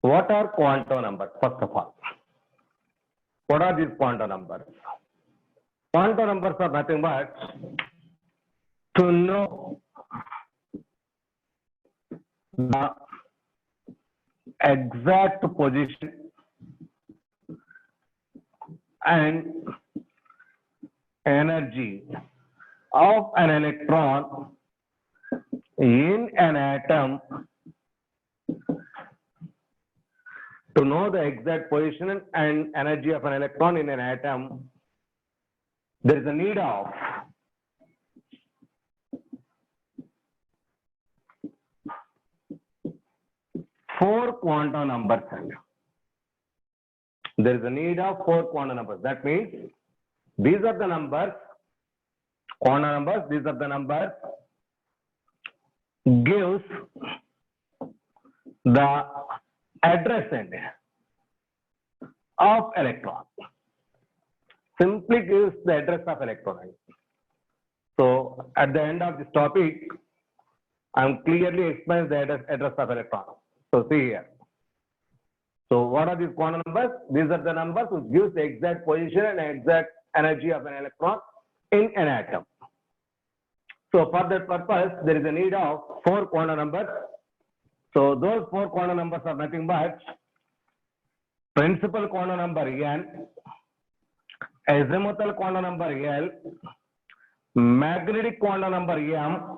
What are quantum numbers? First of all, what are these quantum numbers? Quantum numbers are nothing but to know the exact position and energy of an electron in an atom. To know the exact position and energy of an electron in an atom, there is a need of four quantum numbers. There is a need of four quantum numbers. That means these are the numbers, quantum numbers, these are the numbers gives the address of electron. Simply gives the address of electron. So at the end of this topic, I am clearly explaining the address of electron. So see here. So what are these quantum numbers? These are the numbers which gives the exact position and exact energy of an electron in an atom. So for that purpose, there is a need of four quantum numbers. So those four quantum numbers are nothing but principal quantum number n, azimuthal quantum number L, magnetic quantum number m,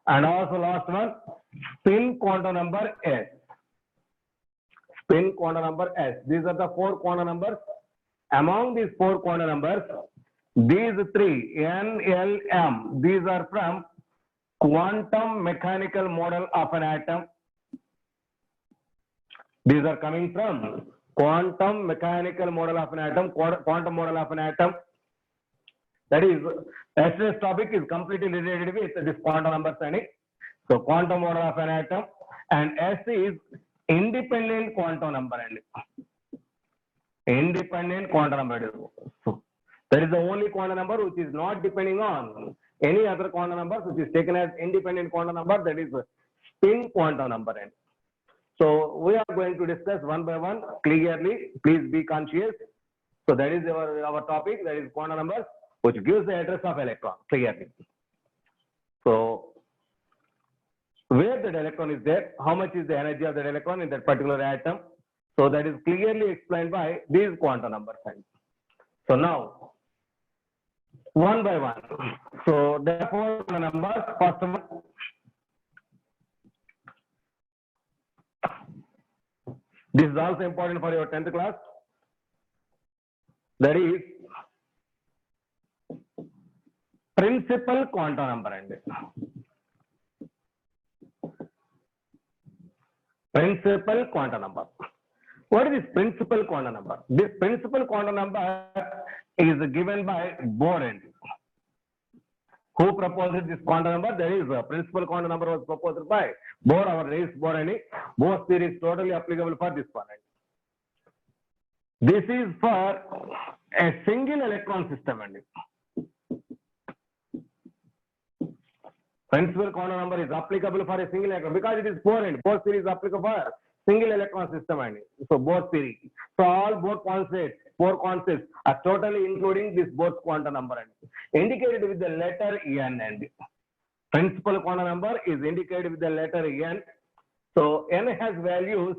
and also last one, spin quantum number s. Spin quantum number s. These are the four quantum numbers. Among these four quantum numbers, these three, n, l, m, these are from quantum mechanical model of an atom. These are coming from quantum mechanical model of an atom, quantum model of an atom. That is, yesterday's topic is completely related with this quantum number study. So quantum model of an atom, and S is independent quantum number. Independent quantum number. So that is the only quantum number which is not depending on any other quantum number, which is taken as independent quantum number, that is spin quantum number. So we are going to discuss one by one clearly. Please be conscious. So that is our topic, that is quantum numbers, which gives the address of electron clearly. So where that electron is there, how much is the energy of that electron in that particular atom. So that is clearly explained by these quantum numbers. So now, one by one. So therefore, the numbers, first one, this is also important for your 10th class. That is principal quantum number. Principal quantum number. What is this principal quantum number? This principal quantum number is given by Bohr. Who proposed this quantum number? There is a principal quantum number was proposed by Bohr, our Niels Bohr. Bohr's theory is totally applicable for this one. This is for a single electron system. Principal quantum number is applicable for a single electron because it is Bohr. Bohr's theory is applicable for single electron system. So Bohr's theory. So all Bohr concepts are totally including this Bohr's quantum number indicated with the letter n. Principal quantum number is indicated with the letter n. So n has values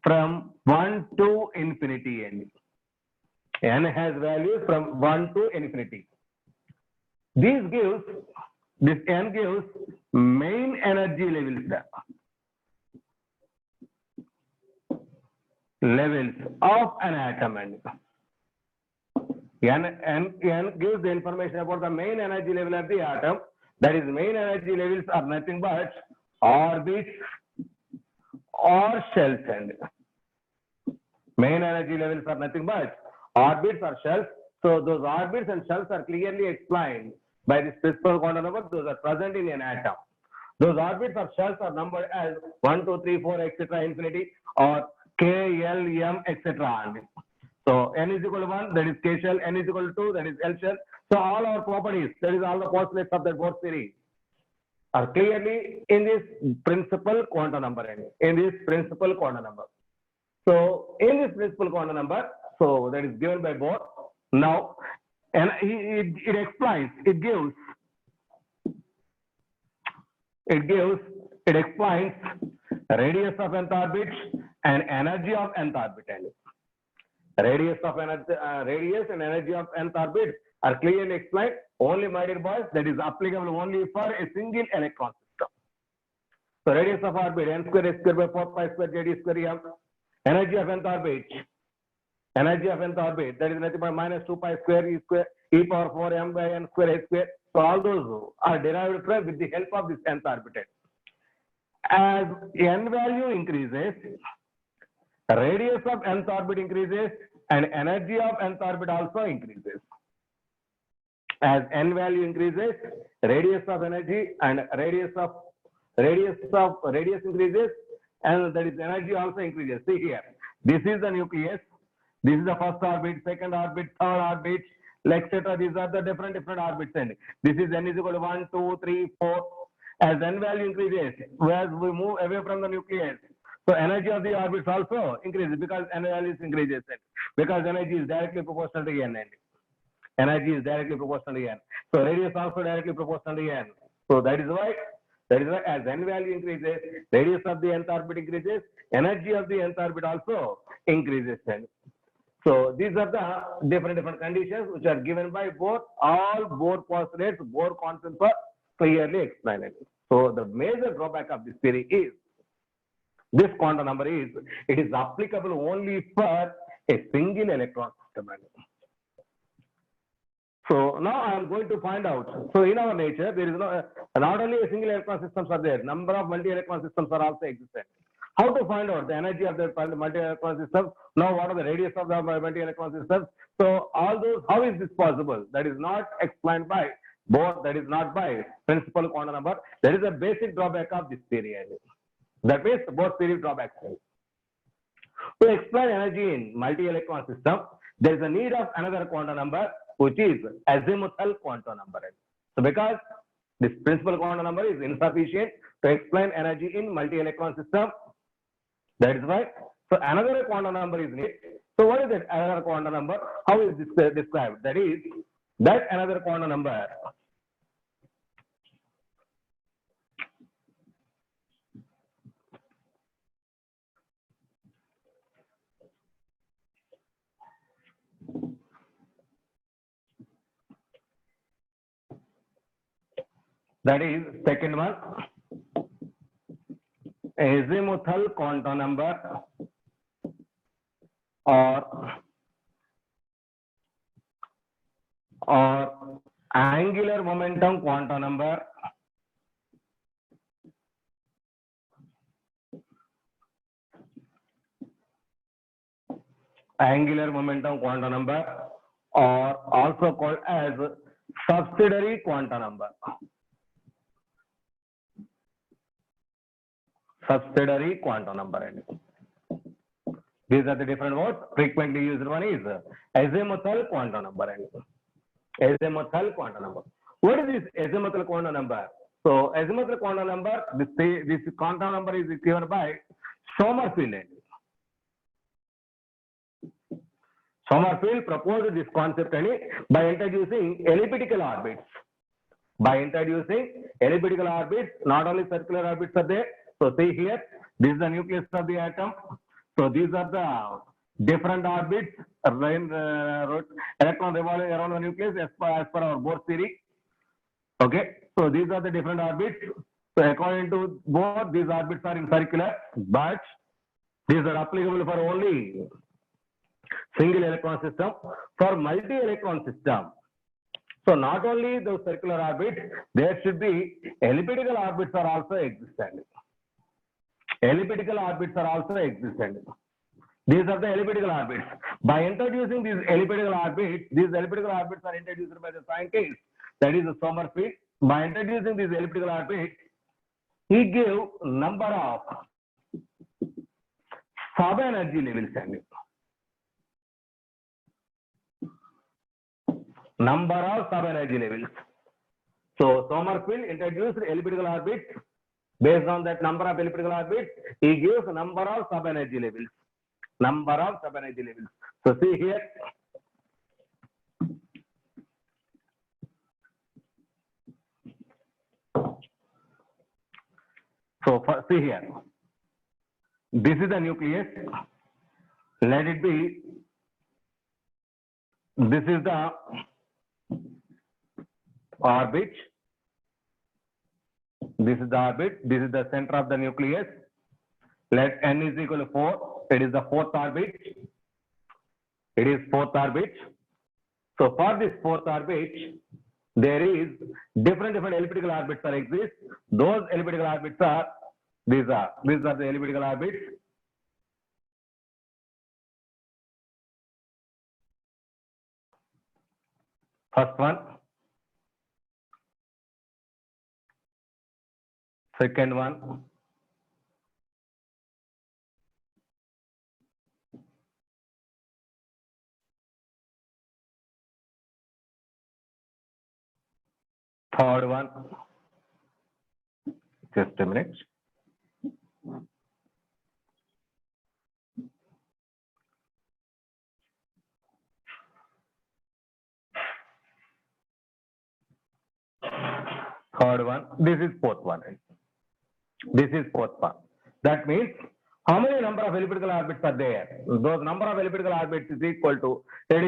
from 1 to infinity. N has values from 1 to infinity. This n gives main energy levels of an atom. N gives the information about the main energy level of the atom. That is, main energy levels are nothing but orbits or shells. Main energy levels are nothing but orbits or shells. So those orbits and shells are clearly explained by this principal quantum number. Those are present in an atom. Those orbits or shells are numbered as 1, 2, 3, 4, etc. infinity, or K, L, M, etc. So n is equal to 1, that is K shell, n is equal to 2, that is L shell. So all our properties, that is all the postulates of the Bohr theory. are clearly in this principal quantum number, in this principal quantum number. So in this principal quantum number, so that is given by Bohr. Now, and it explains, it explains radius of nth orbit and energy of nth orbit. Radius and energy of nth orbit are clearly explained. Only, my dear boys, that is applicable only for a single electron system. So radius of orbit n square s square by 4 pi square jd square m. Energy of nth orbit, that is nothing but minus 2 pi square e power 4 m by n square h square. So all those are derived from with the help of this nth orbit. As n value increases, radius of nth orbit increases and energy of nth orbit also increases. As n value increases, radius of energy and radius increases, and that is energy also increases. See here, this is the nucleus, this is the first orbit, second orbit, third orbit, etc. These are the different orbits, and this is n is equal to 1, 2, 3, 4. As n value increases, as we move away from the nucleus, so energy of the orbits also increases because n value increases, because energy is directly proportional to n. Energy is directly proportional to n. So radius also directly proportional to n. So that is why as n value increases, radius of the nth orbit increases, energy of the nth orbit also increases. So these are the different conditions which are given by Bohr. All Bohr postulates, Bohr constants are clearly explained. So the major drawback of this theory is this quantum number is it is applicable only for a single electron system. So now I am going to find out. So in our nature, there is not only a single electron systems are there, number of multi-electron systems are also existent. How to find out the energy of the multi-electron system? Now, what are the radius of the multi-electron systems? So all those, how is this possible? That is not explained by Bohr. That is not by principal quantum number. That is a basic drawback of this theory. That means Bohr theory drawback. To explain energy in multi-electron system, there is a need of another quantum number, which is azimuthal quantum number. So because this principal quantum number is insufficient to explain energy in multi-electron system, that is why. So another quantum number is needed. So what is that another quantum number? How is this described? That is that another quantum number that is second one, azimuthal quantum number or angular momentum quantum number or also called as subsidiary quantum number. Subsidiary quantum number. These are the different words. Frequently used one is azimuthal quantum number. Azimuthal quantum number. What is this azimuthal quantum number? So azimuthal quantum number, this quantum number is given by Sommerfeld. Sommerfeld proposed this concept by introducing elliptical orbits. By introducing elliptical orbits, not only circular orbits are there. So see here, this is the nucleus of the atom. So these are the different orbits, electron revolving around the nucleus as per our Bohr theory. Okay, so these are the different orbits. So according to Bohr, these orbits are in circular, but these are applicable for only single electron system. For multi-electron system, so not only those circular orbits, there should be elliptical orbits are also existent. Elliptical orbits are also existent. These are the elliptical orbits. By introducing these elliptical orbits are introduced by the scientist, that is Sommerfeld. By introducing these elliptical orbits, he gave number of sub-energy levels. Number of sub-energy levels. So Sommerfeld introduced elliptical orbit. Based on that number of elliptical orbits, he gives number of sub-energy levels. Number of sub-energy levels. So see here. So see here. This is the nucleus. Let it be. This is the orbit. This is the orbit. This is the center of the nucleus. Let n is equal to 4. It is the fourth orbit. It is fourth orbit. So for this fourth orbit, there is different elliptical orbits are exist. Those elliptical orbits are these are the elliptical orbits. First one, second one, third one. Just a minute. Third one. This is fourth one. This is fourth one. That means how many number of elliptical orbits are there? Those number of elliptical orbits is equal to it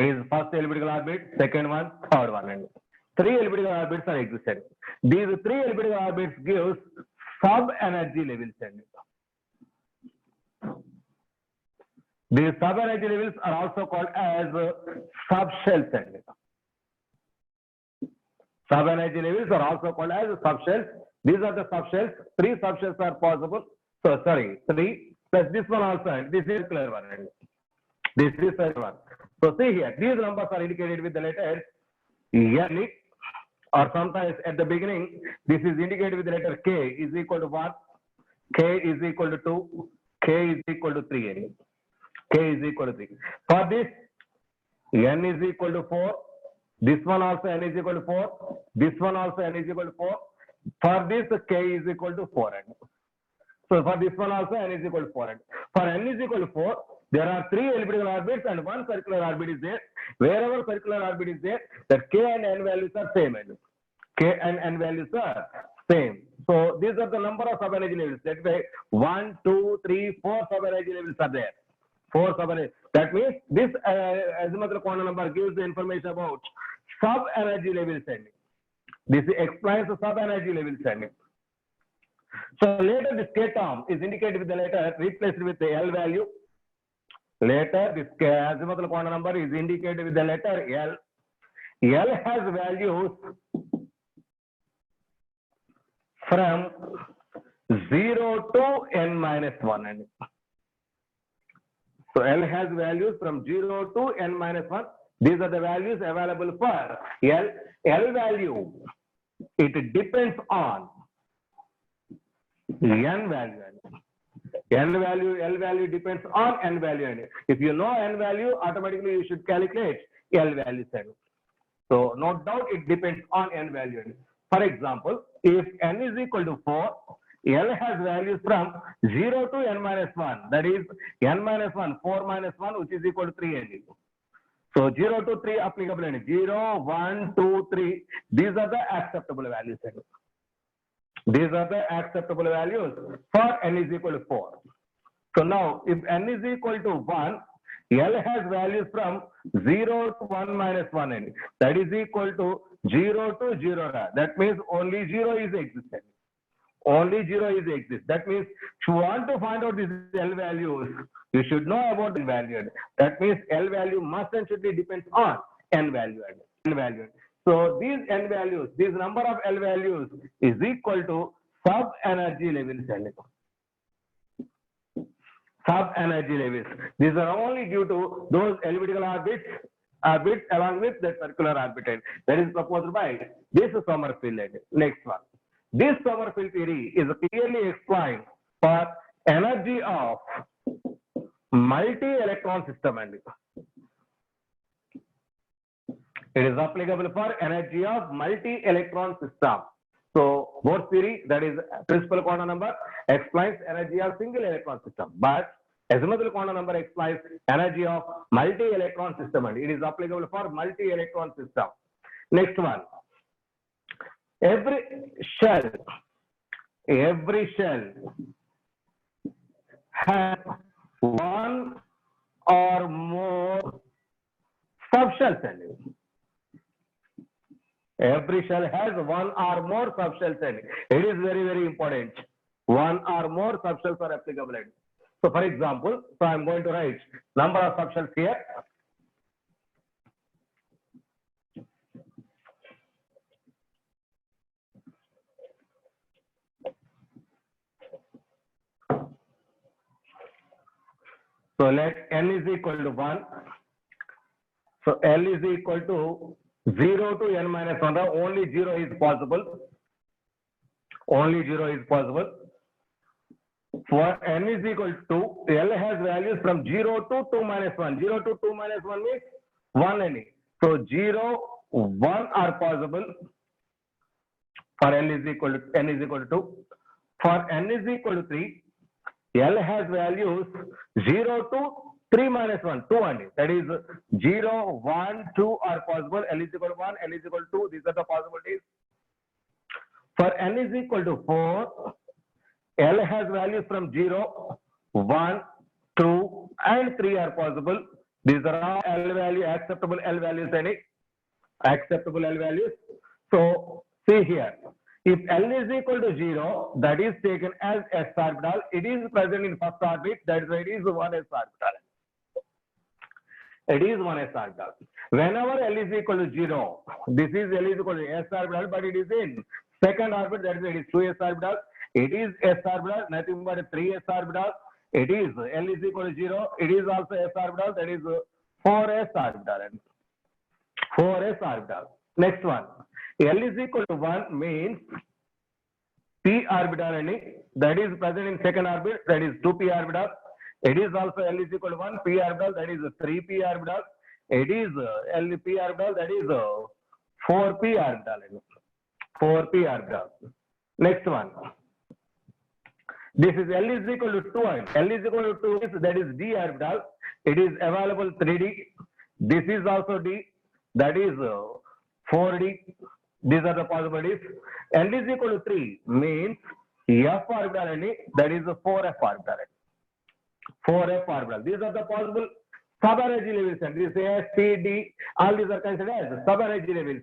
is first elliptical orbit, second one, third one, and three elliptical orbits are existed. These three elliptical orbits gives sub-energy levels. These sub-energy levels are also called as subshells. Sub-energy levels are also called as subshells. These are the subshells. Three subshells are possible. So sorry, three plus this one also. And this is clear one. And this is third one. So see here, these numbers are indicated with the letters N, or sometimes at the beginning, this is indicated with the letter K is equal to 1, K is equal to 2, K is equal to 3. K is equal to 3. For this, N is equal to 4. This one also N is equal to 4. This one also N is equal to 4. For this, K is equal to 4. So for this one also N is equal to 4. For N is equal to 4, there are three elliptical orbits and one circular orbit is there. Wherever circular orbit is there, the K and N values are same. K and N values are same. So these are the number of sub-energy levels. That way, 1, 2, 3, 4 sub-energy levels are there. 4 sub-energy. That means this azimuthal quantum number gives the information about sub-energy level sending. This explains the sub-energy level sending. So later this K term is indicated with the letter replaced with the L value. Later this azimuthal quantum number is indicated with the letter L. L has values from 0 to n minus 1. So L has values from 0 to n minus 1. These are the values available for L. L value, it depends on n value. L value depends on n value. If you know n value, automatically you should calculate L value. So no doubt it depends on n value. For example, if n is equal to 4, L has values from 0 to n minus 1. That is n minus 1, 4 minus 1, which is equal to 3. So 0 to 3 applicable. 0, 1, 2, 3. These are the acceptable values. These are the acceptable values for n is equal to 4. So now, if n is equal to 1, L has values from 0 to 1 minus 1. That is equal to 0 to 0. That means only 0 is existent. Only 0 is exist. That means if you want to find out these L values, you should know about the value. That means L value must and should be depends on n value. So these n values, this number of L values is equal to sub-energy levels. Sub-energy levels. These are only due to those elliptical orbits along with the circular orbit. That is proposed by this Sommerfeld. Next one. This Sommerfeld theory is clearly explained for energy of multi-electron system. It is applicable for energy of multi-electron system. So Bohr's theory, that is principal quantum number, explains energy of single electron system, but azimuthal quantum number explains energy of multi-electron system, and it is applicable for multi-electron system. Next one, every shell has one or more subshells in it. Every shell has one or more subshells in it. It is very, very important. One or more subshells are applicable. So for example, so I am going to write number of subshells here. So let n is equal to 1. So L is equal to 0 to n minus 1. Only 0 is possible. Only 0 is possible. For n is equal to 2, L has values from 0 to 2 minus 1. 0 to 2 minus 1 means 1 any. So 0, 1 are possible for L is equal to n is equal to 2. For n is equal to 3, L has values 0 to 3 minus 1, 2 only. That is 0, 1, 2 are possible. L is equal to 1, L is equal to 2. These are the possibilities. For n is equal to 4, L has values from 0, 1, 2, and 3 are possible. These are all L value, acceptable L values, any acceptable L values. So see here, if L is equal to 0, that is taken as s orbital. It is present in first orbit. That is why it is 1s orbital. It is 1s orbital. Whenever L is equal to 0, this is L is equal to s orbital, but it is in second orbit. That is why it is 2s orbital. It is s orbital, nothing but 3s orbital. It is L is equal to 0. It is also s orbital. That is 4s orbital. 4s orbital. Next one, L is equal to 1 means p orbital, any that is present in second orbit. That is 2p orbital. It is also L is equal to 1 p orbital. That is 3p orbital. It is Lp orbital. That is 4p orbital. 4p orbital. Next one. This is L is equal to 2. L is equal to 2 is that is d orbital. It is available 3d. This is also d. That is 4d. These are the possibilities. L is equal to 3 means f orbital, and that is 4f orbital. 4f orbital. These are the possible subenergy levels. And this S, P, D, all these are considered as subenergy levels.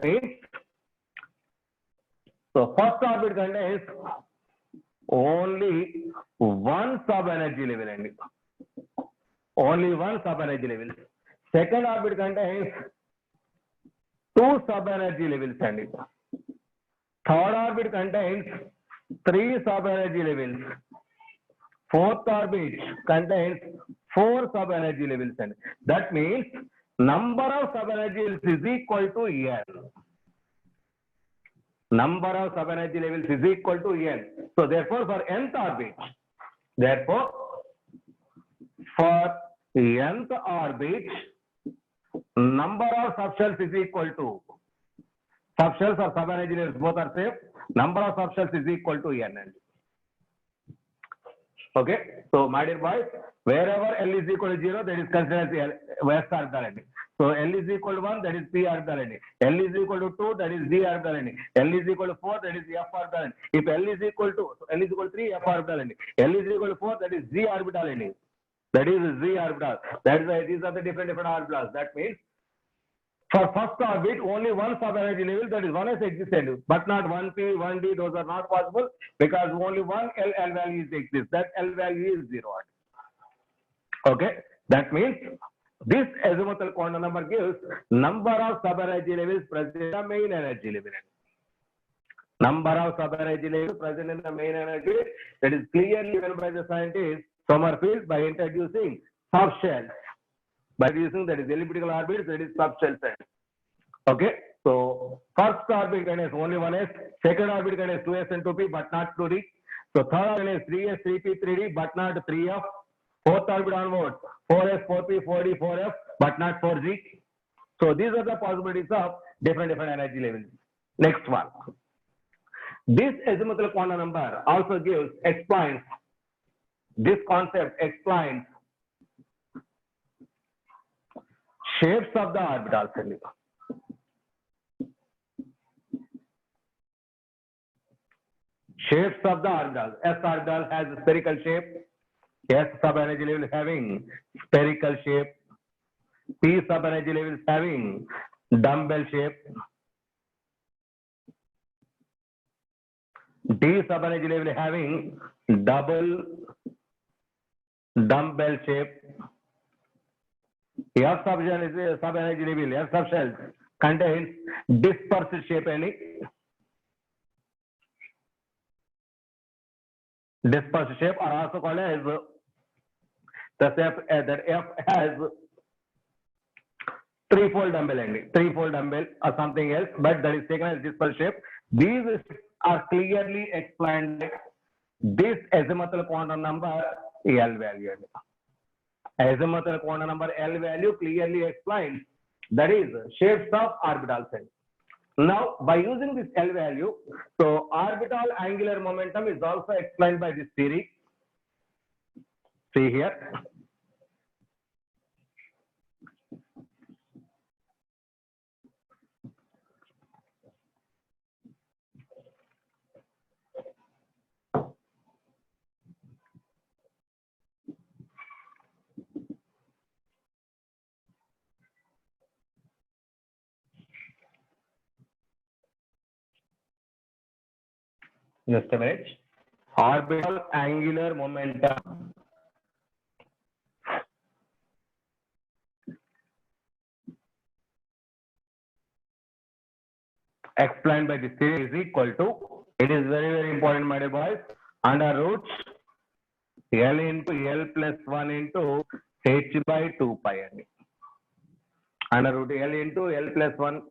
Means, so first orbit contains only one subenergy level, and only one subenergy level. Second orbit contains two subenergy levels, and third orbit contains three subenergy levels. Fourth orbit contains four subenergy levels, and that means number of subenergy levels is equal to n. Number of subenergy levels is equal to n. So therefore, for nth orbit, number of subshells is equal to, subshells or subenergy levels both are same. Number of subshells is equal to n. Okay, so my dear boys, wherever L is equal to 0, that is considered as S orbital. So L is equal to 1, that is p orbital. L is equal to 2, that is d orbital. L is equal to 4, that is f orbital. If L is equal to 3, f orbital. L is equal to 4, that is z orbital. That is z orbital. That is why these are the different orbitals. That means for first orbit, only one subenergy level, that is 1s existed, but not 1p, 1d. Those are not possible because only one L value exists. That L value is 0. Okay, that means this azimuthal quantum number gives number of subenergy levels present in the main energy level. Number of subenergy levels present in the main energy, that is clearly given by the scientist Sommerfeld by introducing subshells. By using that is elliptical orbits, that is subshell set. Okay, so first orbit contains only 1s, second orbit contains 2s and 2p, but not 2d. So third orbit contains 3s, 3p, 3d, but not 3f. Fourth orbit onwards, 4s, 4p, 4d, 4f, but not 4g. So these are the possibilities of different energy levels. Next one. This azimuthal quantum number also explains this concept, explains shapes of the orbitals. Shapes of the orbital. S orbital has a spherical shape. S sub-energy level having spherical shape. P sub-energy level having dumbbell shape. D sub-energy level having double dumbbell shape. F sub-energy level, F subshells contains dispersed shape and dispersed shape are also called as the shape that F has threefold dumbbell ending, threefold dumbbell or something else, but that is taken as dispersed shape. These are clearly explained. This azimuthal quantum number L value. Azimuthal quantum number L value clearly explains, that is shapes of orbital cells. Now, by using this L value, so orbital angular momentum is also explained by this theory. See here. Just a minute. Orbital angular momentum explained by this theory is equal to, it is very important, my dear boys, under root L into L plus 1 into H by 2 pi. Under root L into L plus 1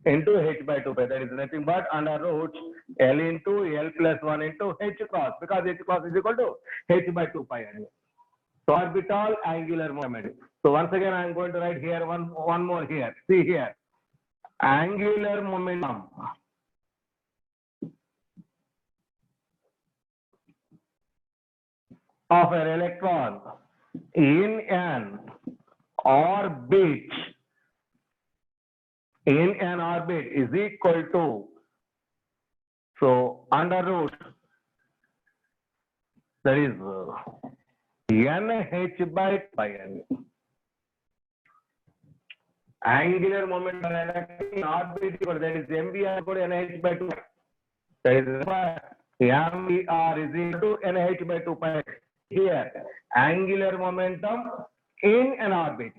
into H by 2 pi. That is nothing but under root L into L plus 1 into H cross, because H cross is equal to H by 2 pi. So orbital angular moment. So once again I am going to write here one more here. See here. Angular momentum of an electron in an orbit is equal to, so under root, that is NH by pi. Angular momentum in orbit, that is MVR equal to NH by 2. That is MVR is equal to NH by 2 pi. Here, angular momentum in an orbit.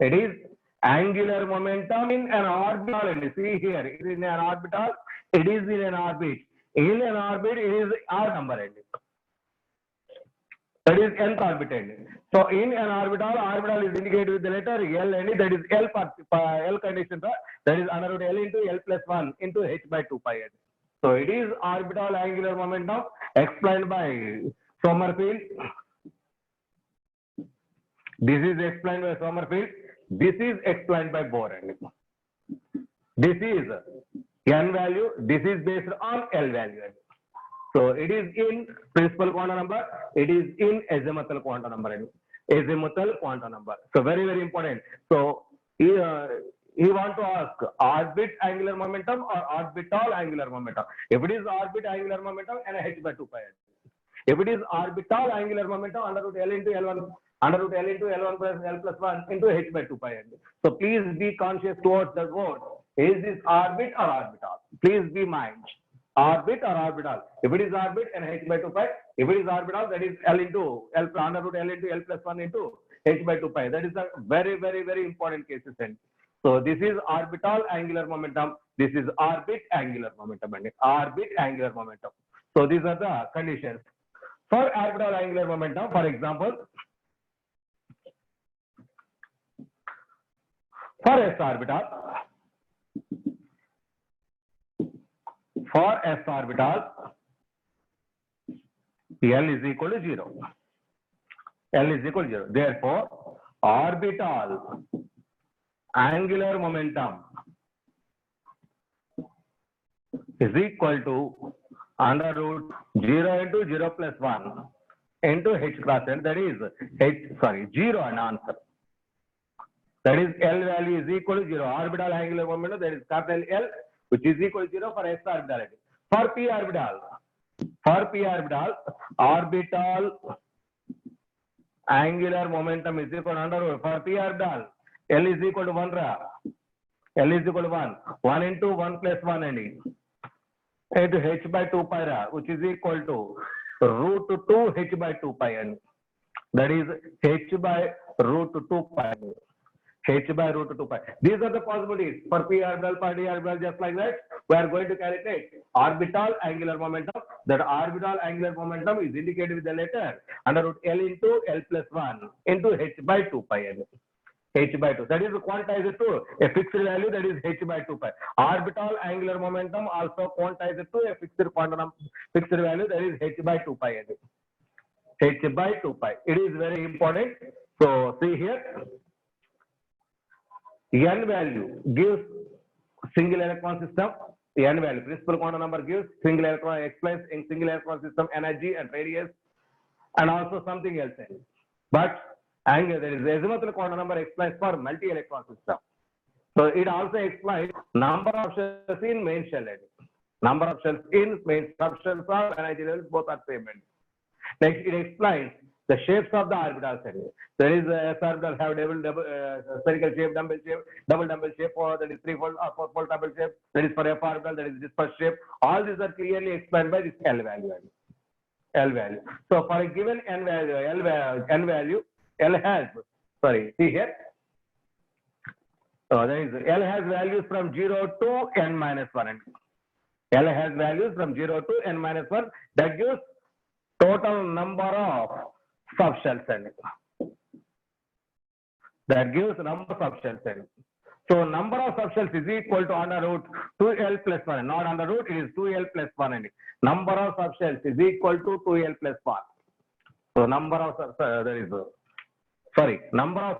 It is angular momentum in an orbital. See here, it is in an orbital. It is in an orbit. In an orbit, it is R number. That is nth orbital. So in an orbital is indicated with the letter L, and that is L condition. That is under root L into L plus 1 into H by 2 pi. So it is orbital angular momentum explained by Sommerfeld. This is explained by Sommerfeld. This is explained by Bohr. This is n value. This is based on L value. So it is in principal quantum number. It is in azimuthal quantum number. Azimuthal quantum number. So very important. So he want to ask orbit angular momentum or orbital angular momentum. If it is orbit angular momentum, and H by 2 pi. If it is orbital angular momentum, under root L into L1, under root L into L1 plus L plus 1 into H by 2 pi. So please be conscious towards the word. Is this orbit or orbital? Please be mind. Orbit or orbital? If it is orbit, and H by 2 pi. If it is orbital, that is L into L under root L into L plus 1 into H by 2 pi. That is a very important case. So this is orbital angular momentum. This is orbit angular momentum. Orbit angular momentum. So these are the conditions. For orbital angular momentum, for example, for S orbital, L is equal to 0. L is equal to 0. Therefore, orbital angular momentum is equal to under root 0 into 0 plus 1 into h cross n, that is 0 and answer. That is L value is equal to 0. Orbital angular momentum, that is capital L, which is equal to 0 for s orbitality. For p orbital, orbital angular momentum is equal to under root. For p orbital, L is equal to 1 ra. L is equal to 1. 1 into 1 plus 1 and into h by 2 pi ra, which is equal to root 2 h by 2 pi n. That is h by root 2 pi. H by root 2 pi. These are the possibilities for p orbital, for d orbital, just like that. We are going to calculate orbital angular momentum. That orbital angular momentum is indicated with the letter under root L into L plus 1 into h by 2 pi n. H by 2. That is quantized to a fixed value, that is h by 2 pi. Orbital angular momentum also quantized to a fixed value, that is h by 2 pi n. H by 2 pi. It is very important. So see here. N value gives single electron system. N value, principal quantum number, gives single electron, explains in single electron system energy and radius, and also something else. But there is azimuthal quantum number explains for multi-electron system. So it also explains number of shells in main shell. Number of shells in main subshells or energy levels, both are same. Next, it explains the shapes of the orbitals. There is a s orbital have double spherical shape, double dumbbell shape, or that is threefold or fourfold double shape. That is for f orbital, that is dispersed shape. All these are clearly explained by this L value. L value. So for a given N value, L has, see here. So that is L has values from 0 to n minus 1. L has values from 0 to n minus 1. That gives total number of subshells. That gives number of subshells. So number of subshells is equal to under root 2L plus 1. Not under root, it is 2L plus 1. Number of subshells is equal to 2L plus 1. So number of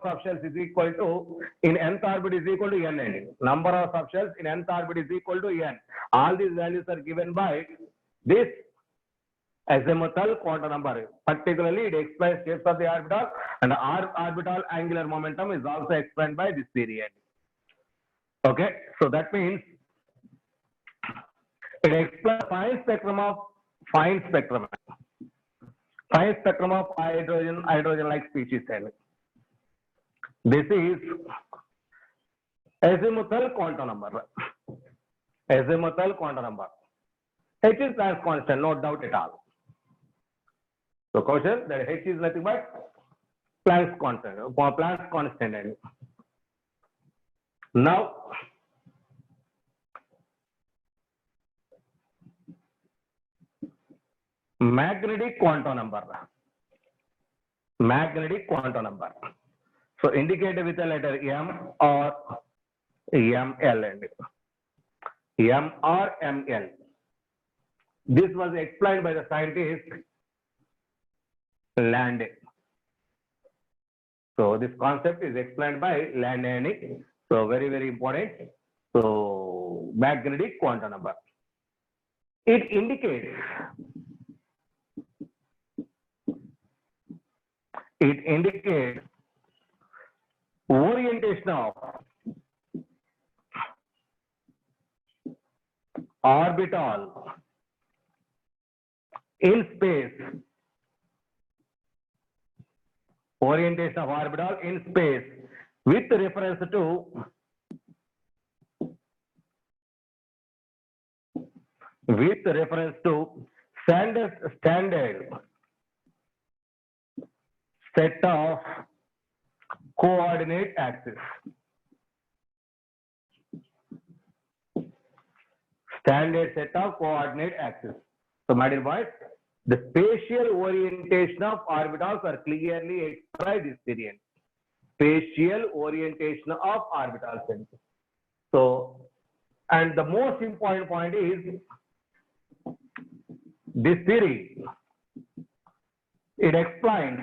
subshells is equal to, in nth orbit is equal to n. Number of subshells in nth orbit is equal to n. All these values are given by this azimuthal quantum number. Particularly, it explains shapes of the orbital, and the orbital angular momentum is also explained by this period. Okay, so that means it explains fine spectrum of hydrogen-like species. This is azimuthal quantum number. Azimuthal quantum number. H is Planck's constant, no doubt at all. So question that H is nothing but Planck's constant. Now magnetic quantum number. So indicated with the letter M or ML. M or ML. This was explained by the scientist Lande. So this concept is explained by Lande. So very, very important. So magnetic quantum number. It indicates orientation of orbital in space. Orientation of orbital in space with reference to standard set of coordinate axis. Standard set of coordinate axis. So, my dear boys, the spatial orientation of orbitals are clearly expressed by this period. Spatial orientation of orbitals. So, and the most important point is this theory. It explains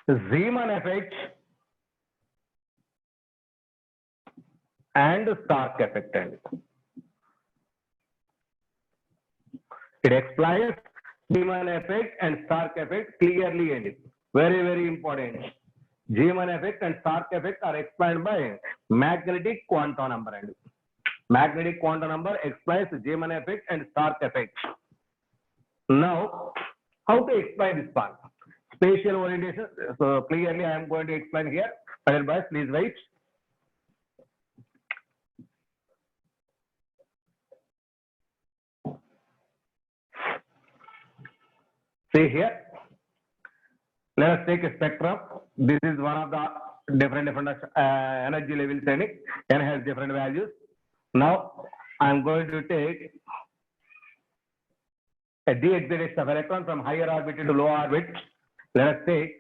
Zeeman effect and Stark effect. And it explains Zeeman effect and Stark effect clearly. And very, very important. Zeeman effect and Stark effect are explained by magnetic quantum number. And magnetic quantum number explains Zeeman effect and Stark effect. Now, how to explain this part? Spatial orientation. So clearly, I am going to explain here. Otherwise, please wait. See here. Let us take a spectrum. This is one of the different energy levels. N has different values. Now, I am going to take a de-excitation of electron from higher orbit to low orbit. Let us take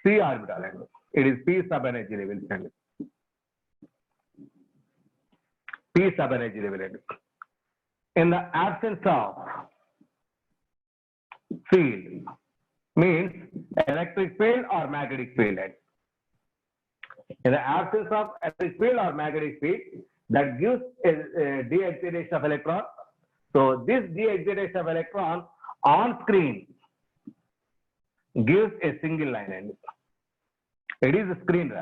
p orbital. It is p sub-energy level. P sub-energy level. In the absence of field, means electric field or magnetic field. In the absence of electric field or magnetic field, that gives a de-excitation of electron. So this de-excitation of electron on screen gives a single line. It is a screen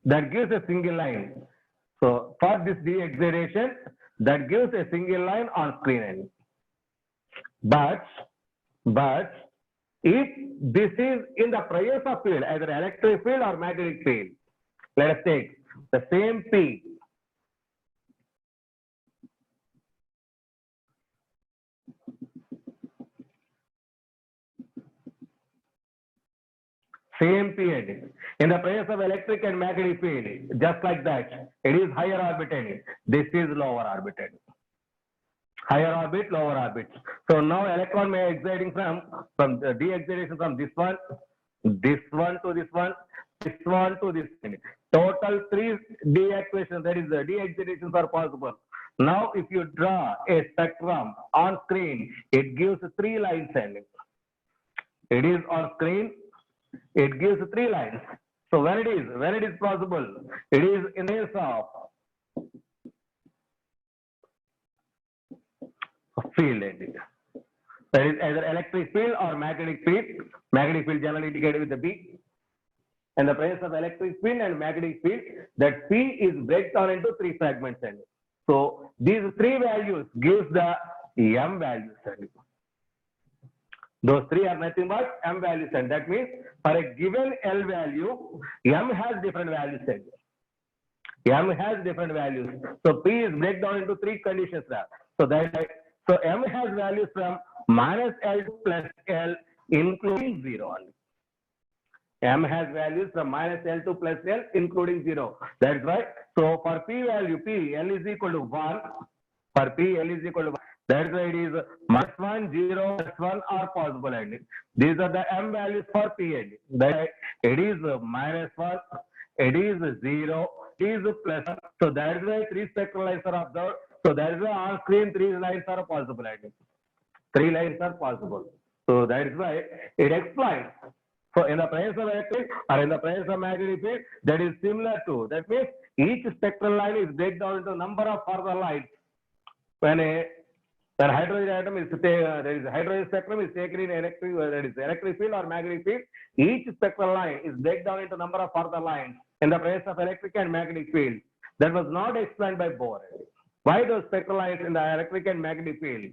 that gives a single line. So for this de-excitation, that gives a single line on screen. But if this is in the presence of field, either electric field or magnetic field, let us take the same P. Same period. In the presence of electric and magnetic field, just like that, it is higher orbited. This is lower orbited. Higher orbit, lower orbit. So now electron may exciting from the de-excitation from this one to this one, this one to this one. Total 3 de-excitation, that is the de-excitations are possible. Now if you draw a spectrum on screen, it gives 3 lines. It is on screen, it gives 3 lines. So when it is possible, it is in case of field. That is either electric field or magnetic field. Magnetic field generally indicated with the B. In the presence of electric field and magnetic field, that P is break down into 3 fragments. So these 3 values gives the M values. Those 3 are nothing but M values. And that means for a given L value, M has different values. M has different values. So P is break down into 3 conditions. So M has values from minus L to plus L, including 0. M has values from minus L to plus L, including 0. That's right. So for P value, P, L is equal to 1. For P, L is equal to 1. That's why it is minus 1, 0, plus 1 are possible. These are the M values for P. That it is minus 1, it is 0, it is plus 1. So that's why 3 spectral lines are observed. So that is why on screen 3 lines are possible. 3 lines are possible. So that is why it explains. So in the presence of electric or in the presence of magnetic field, that is similar to. That means each spectral line is break down into number of further lines. When hydrogen atom is there is hydrogen spectrum is taken in electric, that is electric field or magnetic field. Each spectral line is break down into number of further lines in the presence of electric and magnetic field. That was not explained by Bohr. Why those spectral lines in the electric and magnetic field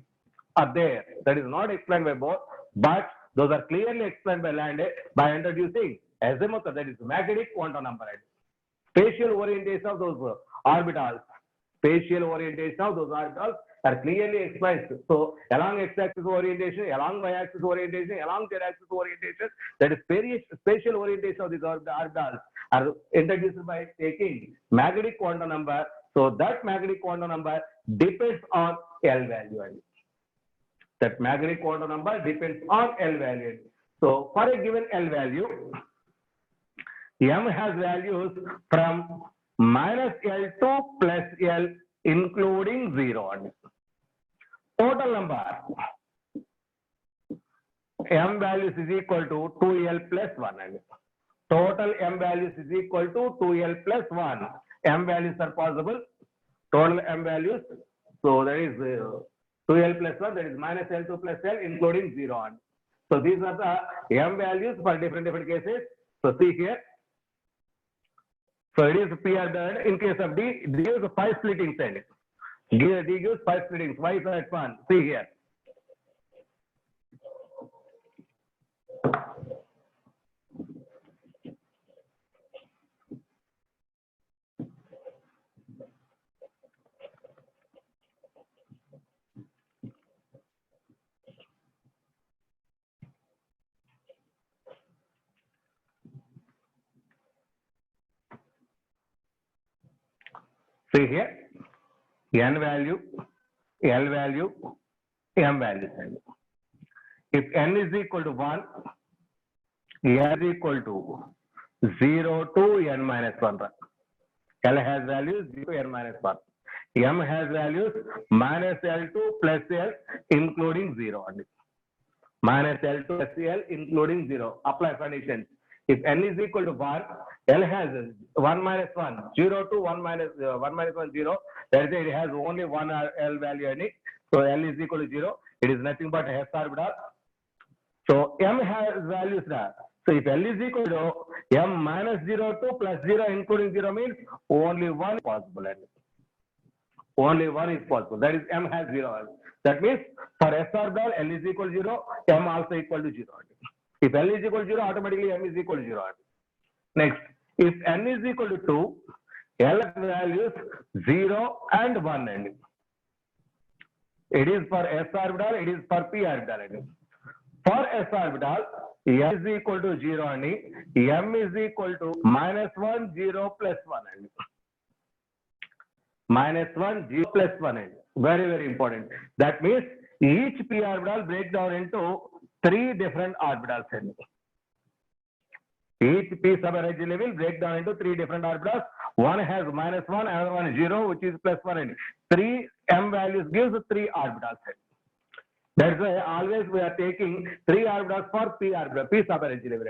are there? That is not explained by Bohr, but those are clearly explained by Lande by introducing azimuth, that is magnetic quantum number. Spatial orientation of those orbitals. Spatial orientation of those orbitals are clearly explained. So along x-axis orientation, along y-axis orientation, along z-axis orientation, that is spatial orientation of these orbitals are introduced by taking magnetic quantum number. So that magnetic quantum number depends on L value. That magnetic quantum number depends on L value. So for a given L value, M has values from minus L to plus L, including 0. Total number M values is equal to 2L plus 1. Total M values is equal to 2L plus 1. m values are possible, total m values. So that is 2l plus 1, that is minus l2 plus l, including 0 on. So these are the m values for different cases. So see here. So it is PR done. In case of D, D gives 5 splittings and D gives 5 splittings. Why is that one? See here. See here, n value, l value, m value. If n is equal to 1, n is equal to 0 to n minus 1. L has values 0 to n minus 1. M has values minus L2 plus L, including 0. Minus L2 plus L, including 0. Apply conditions. If n is equal to 1, L has 1 minus 1, 0 to 1 minus 1, 0. That is, it has only one L value in it. So L is equal to 0. It is nothing but S orbital. So M has values now. So if L is equal to M minus 0 to plus 0, including 0 means only one is possible. Only one is possible. That is M has 0. That means for S orbital, L is equal to 0, M also equal to 0. If L is equal to 0, automatically M is equal to 0. Next, if N is equal to 2, L values 0 and 1. It is for S orbital, it is for P orbital. For S orbital, M is equal to 0 and M is equal to minus 1, 0, plus 1. Minus 1, 0, plus 1. Very, very important. That means each P orbital breaks down into 3 different orbitals. Each P subenergy level breaks down into 3 different orbitals. One has minus 1, another one is 0, which is plus 1. 3 M values gives 3 orbitals. That's why always we are taking 3 orbitals for P orbital, P subenergy level.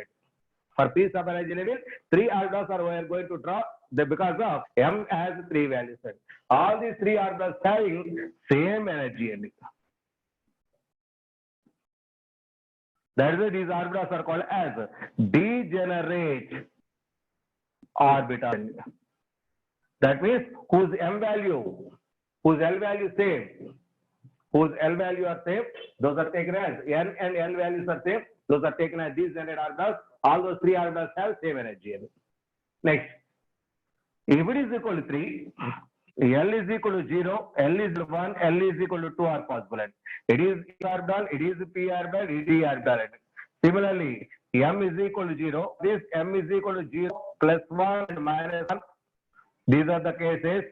For P subenergy level, 3 orbitals are we are going to draw because of M has 3 values. All these 3 orbitals having same energy. That is why these orbitals are called as degenerate orbitals. That means whose M value, whose L value same, whose L value are same, those are taken as N and L values are same, those are taken as degenerate orbitals. All those 3 orbitals have same energy. Next, if it is equal to 3, L is equal to 0, L is 1, L is equal to 2 are possible. It is E orbital, it is P orbital, it is D orbital. Similarly, M is equal to 0, this M is equal to 0, plus 1 and minus 1. These are the cases.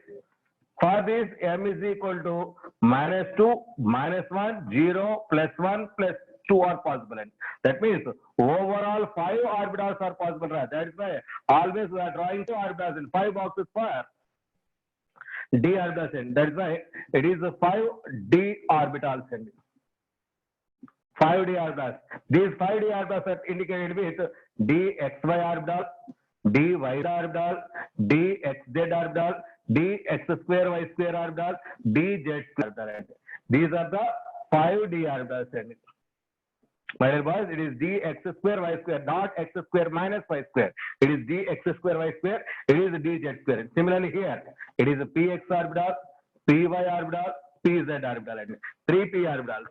For this, M is equal to minus 2, minus 1, 0, plus 1, plus 2 are possible. That means overall 5 orbitals are possible. That is why always we are drawing 2 orbitals in 5 boxes for D orbitals. That is why it is 5 D orbitals. 5 D orbitals. These 5 D orbitals are indicated with dxy orbital, dy orbital, dxz orbital, dx square y square orbital, dz square orbital. These are the 5 D orbitals. My dear boys, it is dx square y square, not x square minus y square. It is dx square y square, it is dz square. Similarly here, it is a px orbital, py orbital, pz orbital. 3 p orbitals.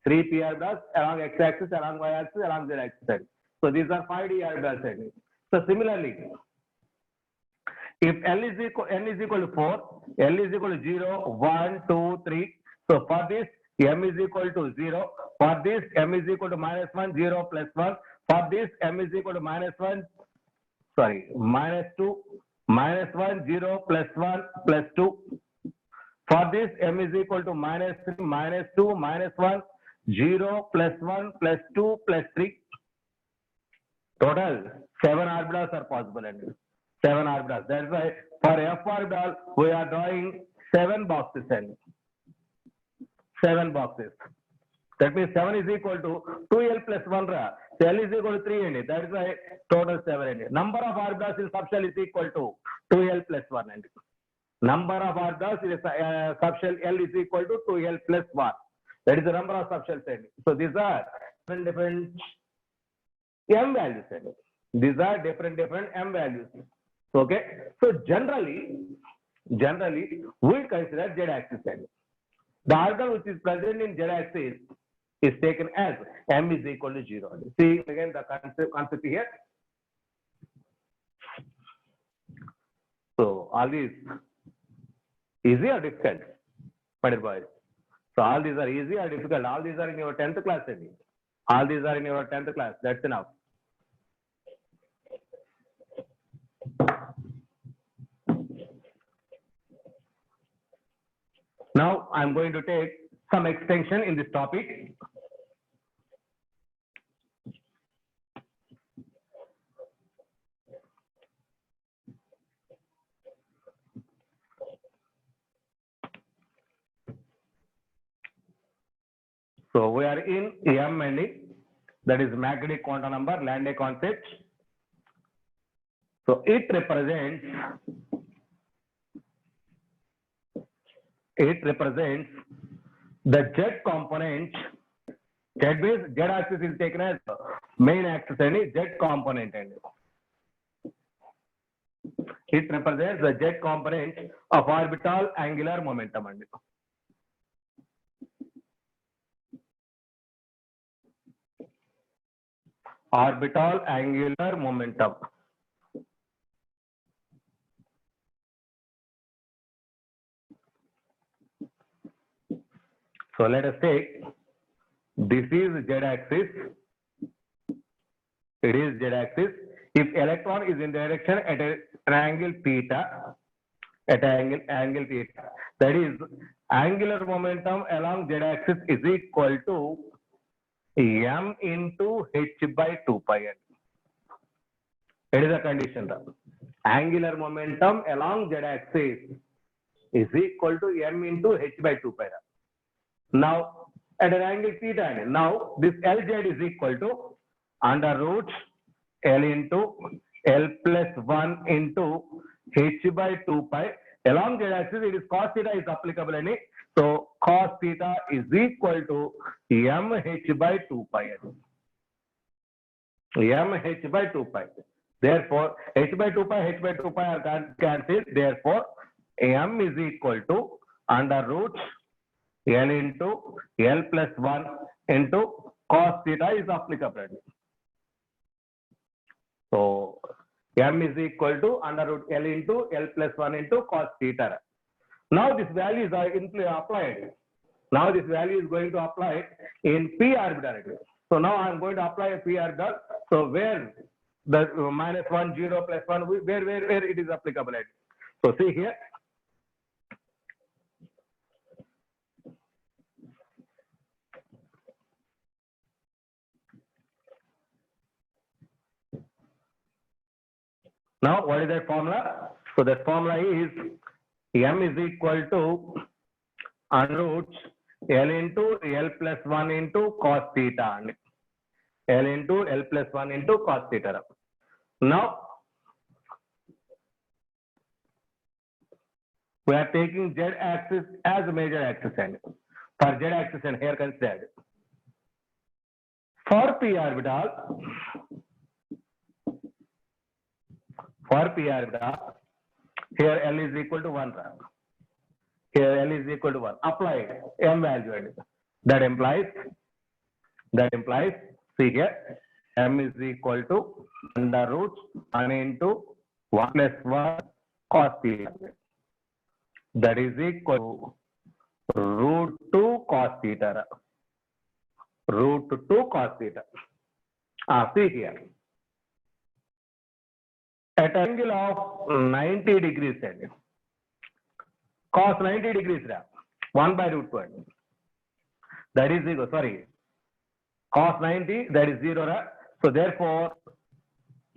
3 p orbitals along x-axis, along y-axis, along z-axis. So these are 5D orbitals. So similarly, if L is equal, n is equal to 4, L is equal to 0, 1, 2, 3. So for this, M is equal to 0. For this, M is equal to minus 1, 0, plus 1. For this, M is equal to minus 2, minus 1, 0, plus 1, plus 2. For this, M is equal to minus 3, minus 2, minus 1, 0, plus 1, plus 2, plus 3. Total 7 orbitals are possible. 7 orbitals. That's why for F orbital, we are drawing 7 boxes. 7 boxes. That means 7 is equal to 2L plus 1. L is equal to 3 and that is why total 7 and number of orbitals in subshell is equal to 2L plus 1 and number of orbitals in subshell L is equal to 2L plus 1. That is the number of subshells and so these are different M values and these are different M values. Okay, so generally we consider Z axis and the orbital which is present in Z axis is taken as M is equal to 0. See again the concept here. So all these easy or difficult, my dear boys? So all these are easy or difficult? All these are in your 10th class. All these are in your 10th class. That's enough. Now I'm going to take some extension in this topic. So we are in M and E, that is magnetic quantum number, Landé concept. So it represents the Z component. Z axis is taken as main axis and Z component and it represents the Z component of orbital angular momentum and orbital angular momentum. So let us take this is Z axis. It is Z axis. If electron is in direction at an angle theta, angle theta, that is angular momentum along Z axis is equal to M into H by 2 pi n. It is a condition. Angular momentum along Z axis is equal to M into H by 2 pi n. Now at an angle theta, now this Lz is equal to under root L into L plus 1 into H by 2 pi. Along Z axis, it is cos theta is applicable in it. So cos theta is equal to mH by 2 pi. mH by 2 pi. Therefore, H by 2 pi are cancelled. Therefore, M is equal to under root L into L plus 1 into cos theta is applicable. So M is equal to under root L into L plus 1 into cos theta. Now this value is applied. Now this value is going to apply in p orbital. So now I am going to apply a p orbital. So where the minus 1, 0, plus 1, where it is applicable at. So see here. Now what is that formula? So that formula is M is equal to under root L into L plus 1 into cos theta. L into L plus 1 into cos theta. Now we are taking Z axis as a major axis and for Z axis and here considered. For p orbital, here L is equal to 1. Here L is equal to 1. Apply M value. That implies, see here, M is equal to under root 1 into 1 plus 1 cos theta. That is equal to root 2 cos theta. Root 2 cos theta. See here. At angle of 90 degrees, cos 90 degrees, 1 by root 2. That is equal, sorry, cos 90, that is 0. So therefore,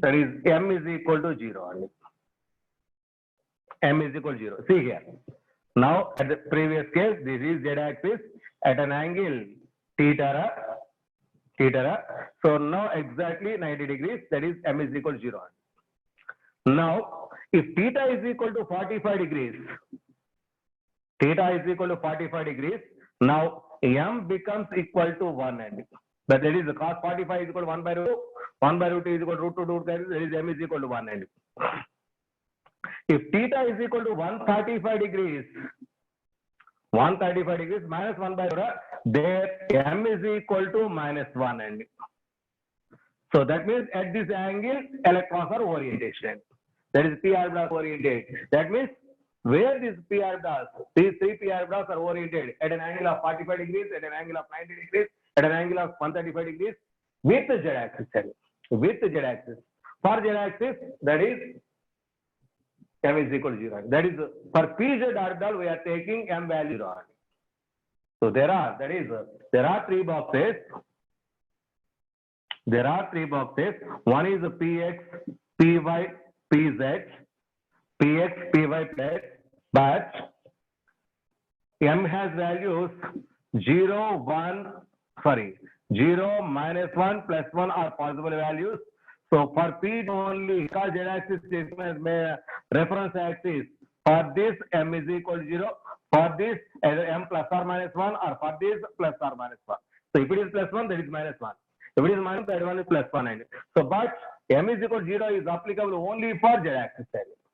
that is M is equal to 0. M is equal to 0. See here. Now, at the previous case, this is Z axis at an angle theta. theta. So now exactly 90 degrees, that is m is equal to 0. Now, if theta is equal to 45 degrees, theta is equal to 45 degrees, now m becomes equal to 1 and but that is cos 45 is equal to 1 by root 2, 1 by root 2 is equal to root 2 root 3, that is m is equal to 1 and if theta is equal to 135 degrees, 135 degrees minus 1 by root, there m is equal to minus 1 and so that means at this angle electrons are orientation. That is p orbital oriented. That means where these p orbitals, these three p orbitals are oriented at an angle of 45 degrees, at an angle of 90 degrees, at an angle of 135 degrees with the z-axis. With the z-axis. For z-axis, that is m is equal to 0. That is for pz orbital we are taking m value 0. So there are three boxes. There are three boxes. One is px, py, pz, px, py, pz, but m has values 0, 1, 0, minus 1, plus 1 are possible values. So for p only, because z-axis is reference axis, for this m is equal to 0, for this either m plus or minus 1 or for this plus or minus 1. So if it is plus 1, that is minus 1. If it is minus, that one is plus 1. So but m is equal to 0 is applicable only for z-axis.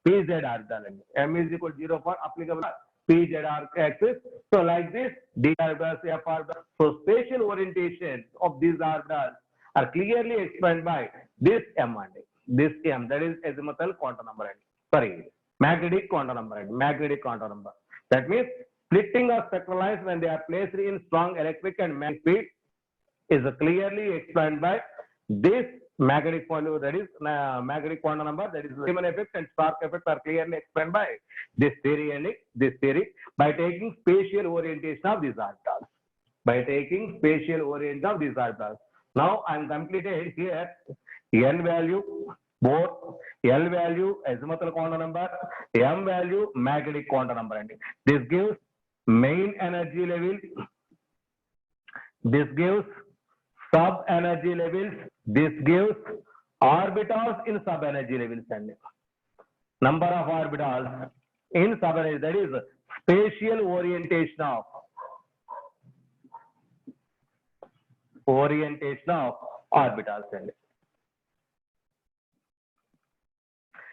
Pz orbital. M is equal to 0 for applicable pz axis. So like this, d orbitals, f orbitals. So spatial orientation of these orbitals are clearly explained by this m and this m, that is azimuthal quantum number. Magnetic quantum number. Magnetic quantum number. That means splitting of spectral lines when they are placed in strong electric and magnetic field is clearly explained by this magnetic quantum, that is magnetic quantum number, that is Riemann effect and Stark effect are clearly explained by this theory and this theory by taking spatial orientation of these orbitals. By taking spatial orientation of these orbitals. Now I am completed here n value, both L value azimuthal quantum number, m value magnetic quantum number. And this gives main energy level, this gives sub energy levels, this gives orbitals in sub energy levels and number of orbitals in sub energy, that is spatial orientation of orbitals and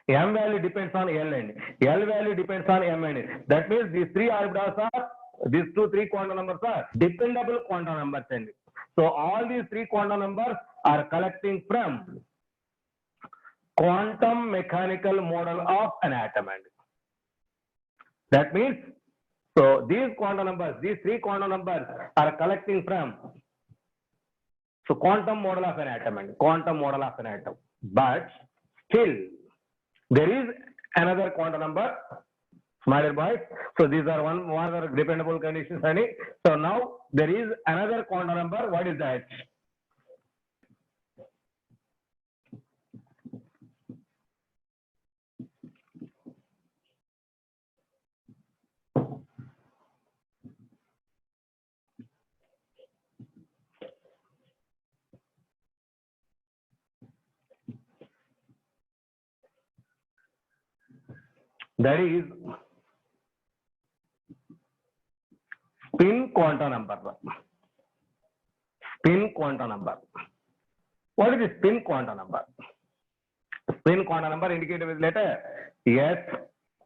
m value depends on L and L value depends on m and that means these three orbitals are, these three quantum numbers are dependable quantum numbers and so all these three quantum numbers are collecting from quantum mechanical model of an atom and that means so these quantum numbers, these three quantum numbers are collecting from so quantum model of an atom and quantum model of an atom, but still there is another quantum number, my dear boys. So these are one other dependable conditions and so now there is another quantum number. What is that? That is spin quantum number. Spin quantum number. What is the spin quantum number? Spin quantum number indicated with letter S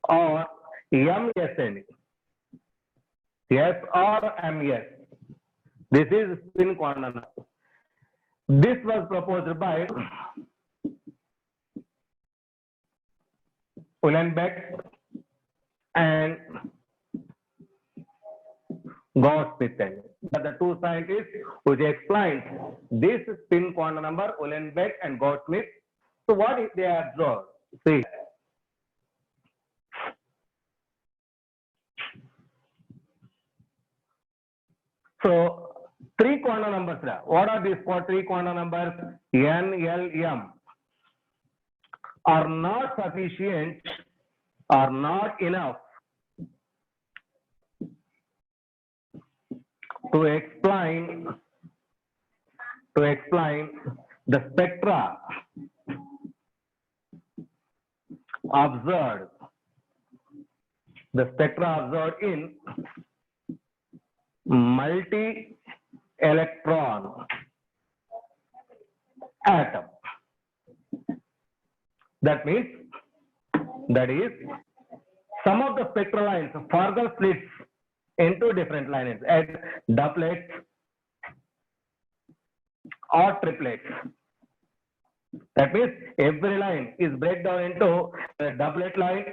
or MS. S or MS. This is spin quantum number. This was proposed by Uhlenbeck and Gauss-Smith. The two scientists which explained this spin quantum number, Uhlenbeck and Gauss-Smith. So what if they observed? See. So three quantum numbers. What are these three quantum numbers? N, L, M are not sufficient, are not enough to explain to explain the spectra observed, in multi-electron atom. That is, some of the spectral lines further splits into different lines as doublets or triplets. That means every line is break down into a doublet line.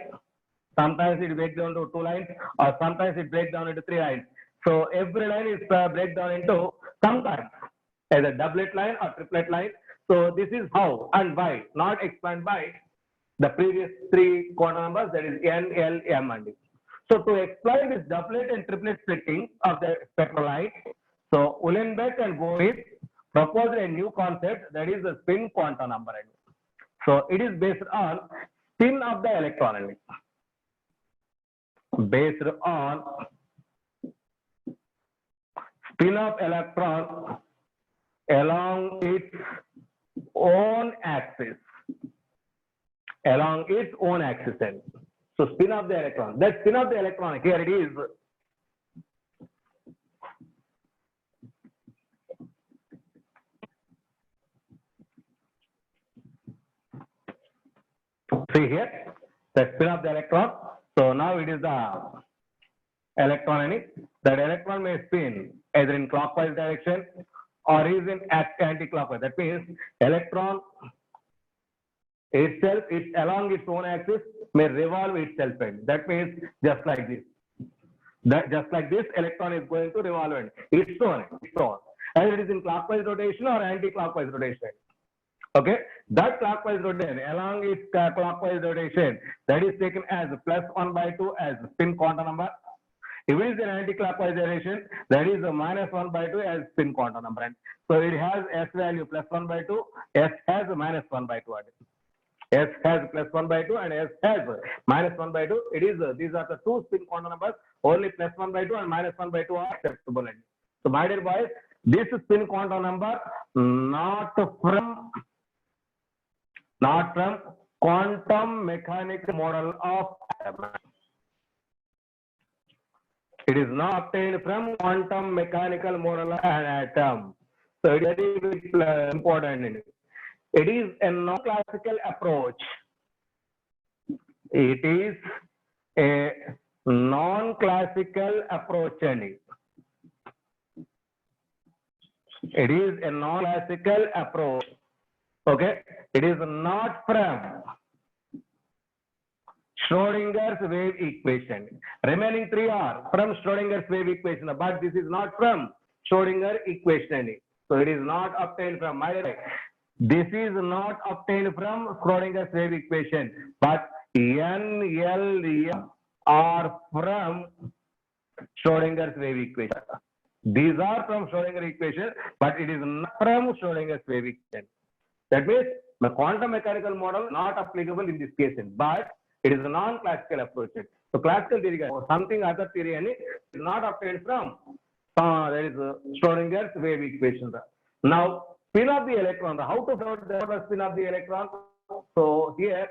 Sometimes it breaks down to 2 lines, or sometimes it breaks down into 3 lines. So every line is break down into some kind, as a doublet line or triplet line. So this is how and why, not explained by the previous 3 quantum numbers, that is N, L, M and D. So to explain this doublet and triplet splitting of the spectral line, so Uhlenbeck and Boris proposed a new concept, that is the spin quantum number. So it is based on spin of the electron. Based on spin of electron along its own axis. Along its own axis. So spin of the electron. That spin of the electron, here it is. See here, the spin of the electron. So now it is the electron. That electron may spin either in clockwise direction or is in anti-clockwise. That means electron itself, along its own axis, may revolve itself. That means just like this. Just like this, electron is going to revolve its own. Either it is in clockwise rotation or anti-clockwise rotation. Okay, that clockwise rotation, along its clockwise rotation, that is taken as +1/2 as spin quantum number. If it is an anti-clockwise direction, that is a -1/2 as spin quantum number. So it has S value +1/2, S has -1/2. S has +1/2 and S has -1/2. It is these are the 2 spin quantum numbers. Only +1/2 and -1/2 are acceptable. So my dear boys, this spin quantum number not from quantum mechanical model of atom. It is not obtained from quantum mechanical model of an atom. So it is very important. It is a non-classical approach. It is a non-classical approach. It is a non-classical approach. Okay, it is not from Schrodinger's wave equation. Remaining 3 are from Schrodinger's wave equation, but this is not from Schrodinger equation. So it is not obtained from this is not obtained from Schrodinger's wave equation, but N, L, M are from Schrodinger's wave equation. These are from Schrodinger equation, but it is not from Schrodinger's wave equation. That means the quantum mechanical model not applicable in this case, but it is a non-classical approach. So classical theory or something other theory is not obtained from there is Schrodinger's wave equation. Now spin of the electron. How to find the spin of the electron? So here,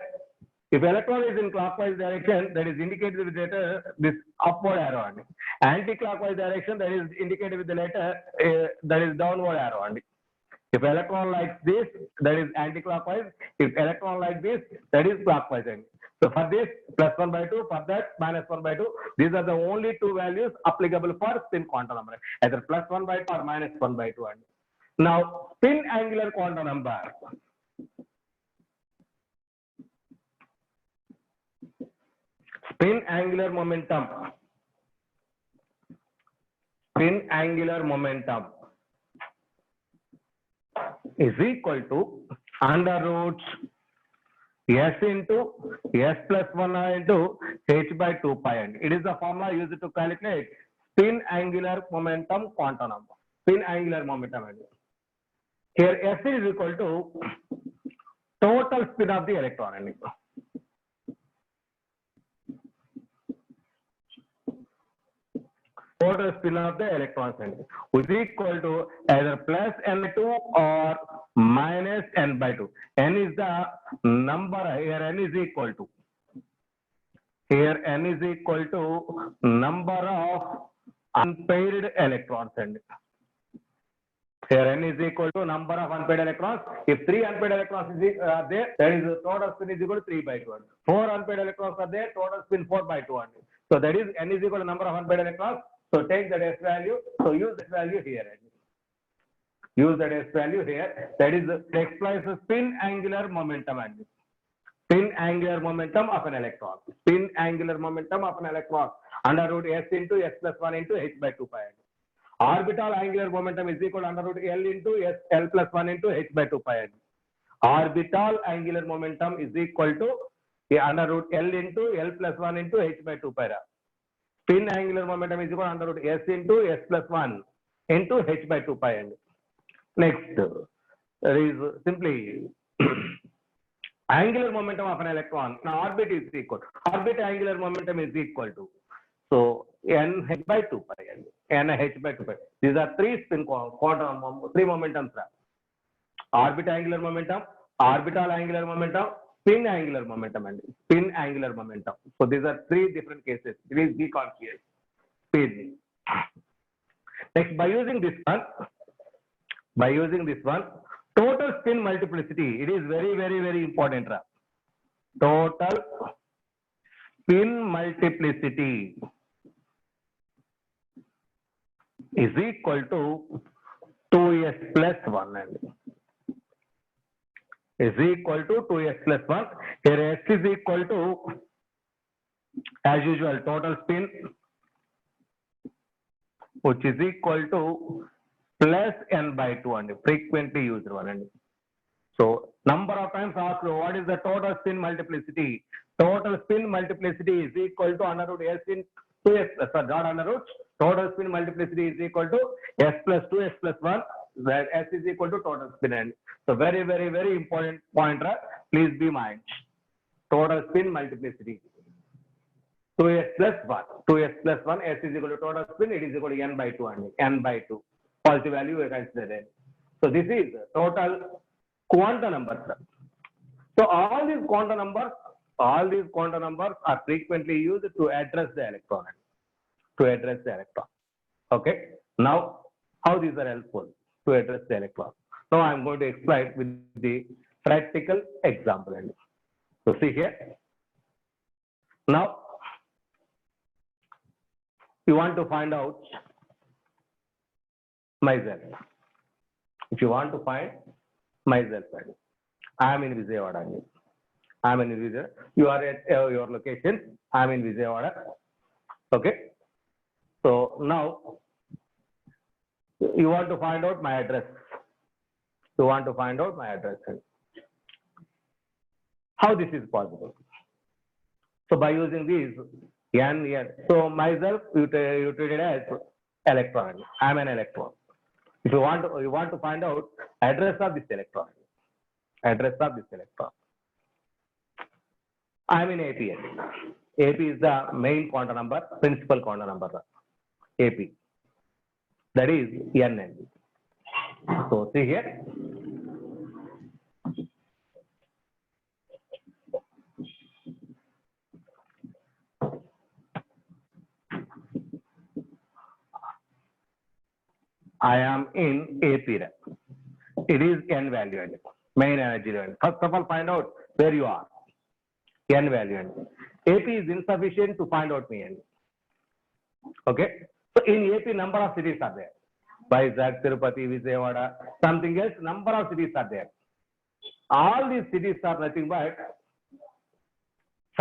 if electron is in clockwise direction, that is indicated with the letter this upward arrow. Anti-clockwise direction, that is indicated with the letter that is downward arrow. If electron like this, that is anti-clockwise. If electron like this, that is clockwise. So for this, +1/2, for that, -1/2. These are the only 2 values applicable for spin quantum number, either +1/2 or -1/2. Now, spin angular quantum number. Spin angular momentum. Spin angular momentum is equal to √ S into S +1 into h/2π. It is the formula used to calculate spin angular momentum quantum number. Spin angular momentum. Here S is equal to total spin of the electron. total spin of the electrons and is equal to either plus n by 2 or minus n by 2. N is the number here. N is equal to here. N is equal to number of unpaired electrons and here n is equal to number of unpaired electrons. If 3 unpaired electrons are there, that is total spin is equal to 3 by 2. 4 unpaired electrons are there, total spin 4 by 2. So that is n is equal to number of unpaired electrons. So take that S value. So use that value here. Use that S value here. That is explains the spin angular momentum and spin angular momentum of an electron. Spin angular momentum of an electron under root S into S plus 1 into H by 2 pi. Orbital angular momentum is equal to under root L into S L plus 1 into H by 2 pi. Orbital angular momentum is equal to under root L into L plus 1 into H by 2 pi. Spin angular momentum is equal to under root S into S plus 1 into H by 2 pi. Next, there is simply angular momentum of an electron. Now orbit is equal. Orbit angular momentum is equal to. So n h by 2 pi n h by 2 pi. These are three spin quantum, three momentums. Orbit angular momentum, orbital angular momentum, spin angular momentum and spin angular momentum. So these are three different cases. Please be conscious. Spin. Next, by using this one, total spin multiplicity. It is very, very, very important. Total spin multiplicity is equal to 2s plus 1 and is equal to 2s plus 1. Here s is equal to, as usual, total spin, which is equal to plus n by 2 and frequently used one. And so number of times asked what is the total spin multiplicity. Total spin multiplicity is equal to under root s in 2s plus 1, not under root. Total spin multiplicity is equal to s plus 2 s plus 1, where s is equal to total spin. And so very, very, very important point. Please be mind. Total spin multiplicity 2s plus 1. 2s plus 1, s is equal to total spin. It is equal to n by 2 and n by 2. Positive value we consider. So this is total quantum numbers. So all these quantum numbers are frequently used to address the electron. Okay. Now, how these are helpful to address the electron? Now I am going to explain with the practical example. So see here. Now you want to find out myself. If you want to find myself, I am in Vijayawada. I am in Vijayawada. You are at your location. I am in Vijayawada. Okay. So now you want to find out my address. How this is possible? So by using these n. So myself you treat it as electron. I am an electron. If you want to find out address of this electron. I am in AP. AP is the main quantum number, principal quantum number. AP. That is n. So see here. I am in AP. It is n value, main energy level. First of all, find out where you are. N value. AP is insufficient to find out me. Okay. So in AP, number of cities are there. Vizag, Tirupati, Vijayawada, something else, number of cities are there. All these cities are nothing but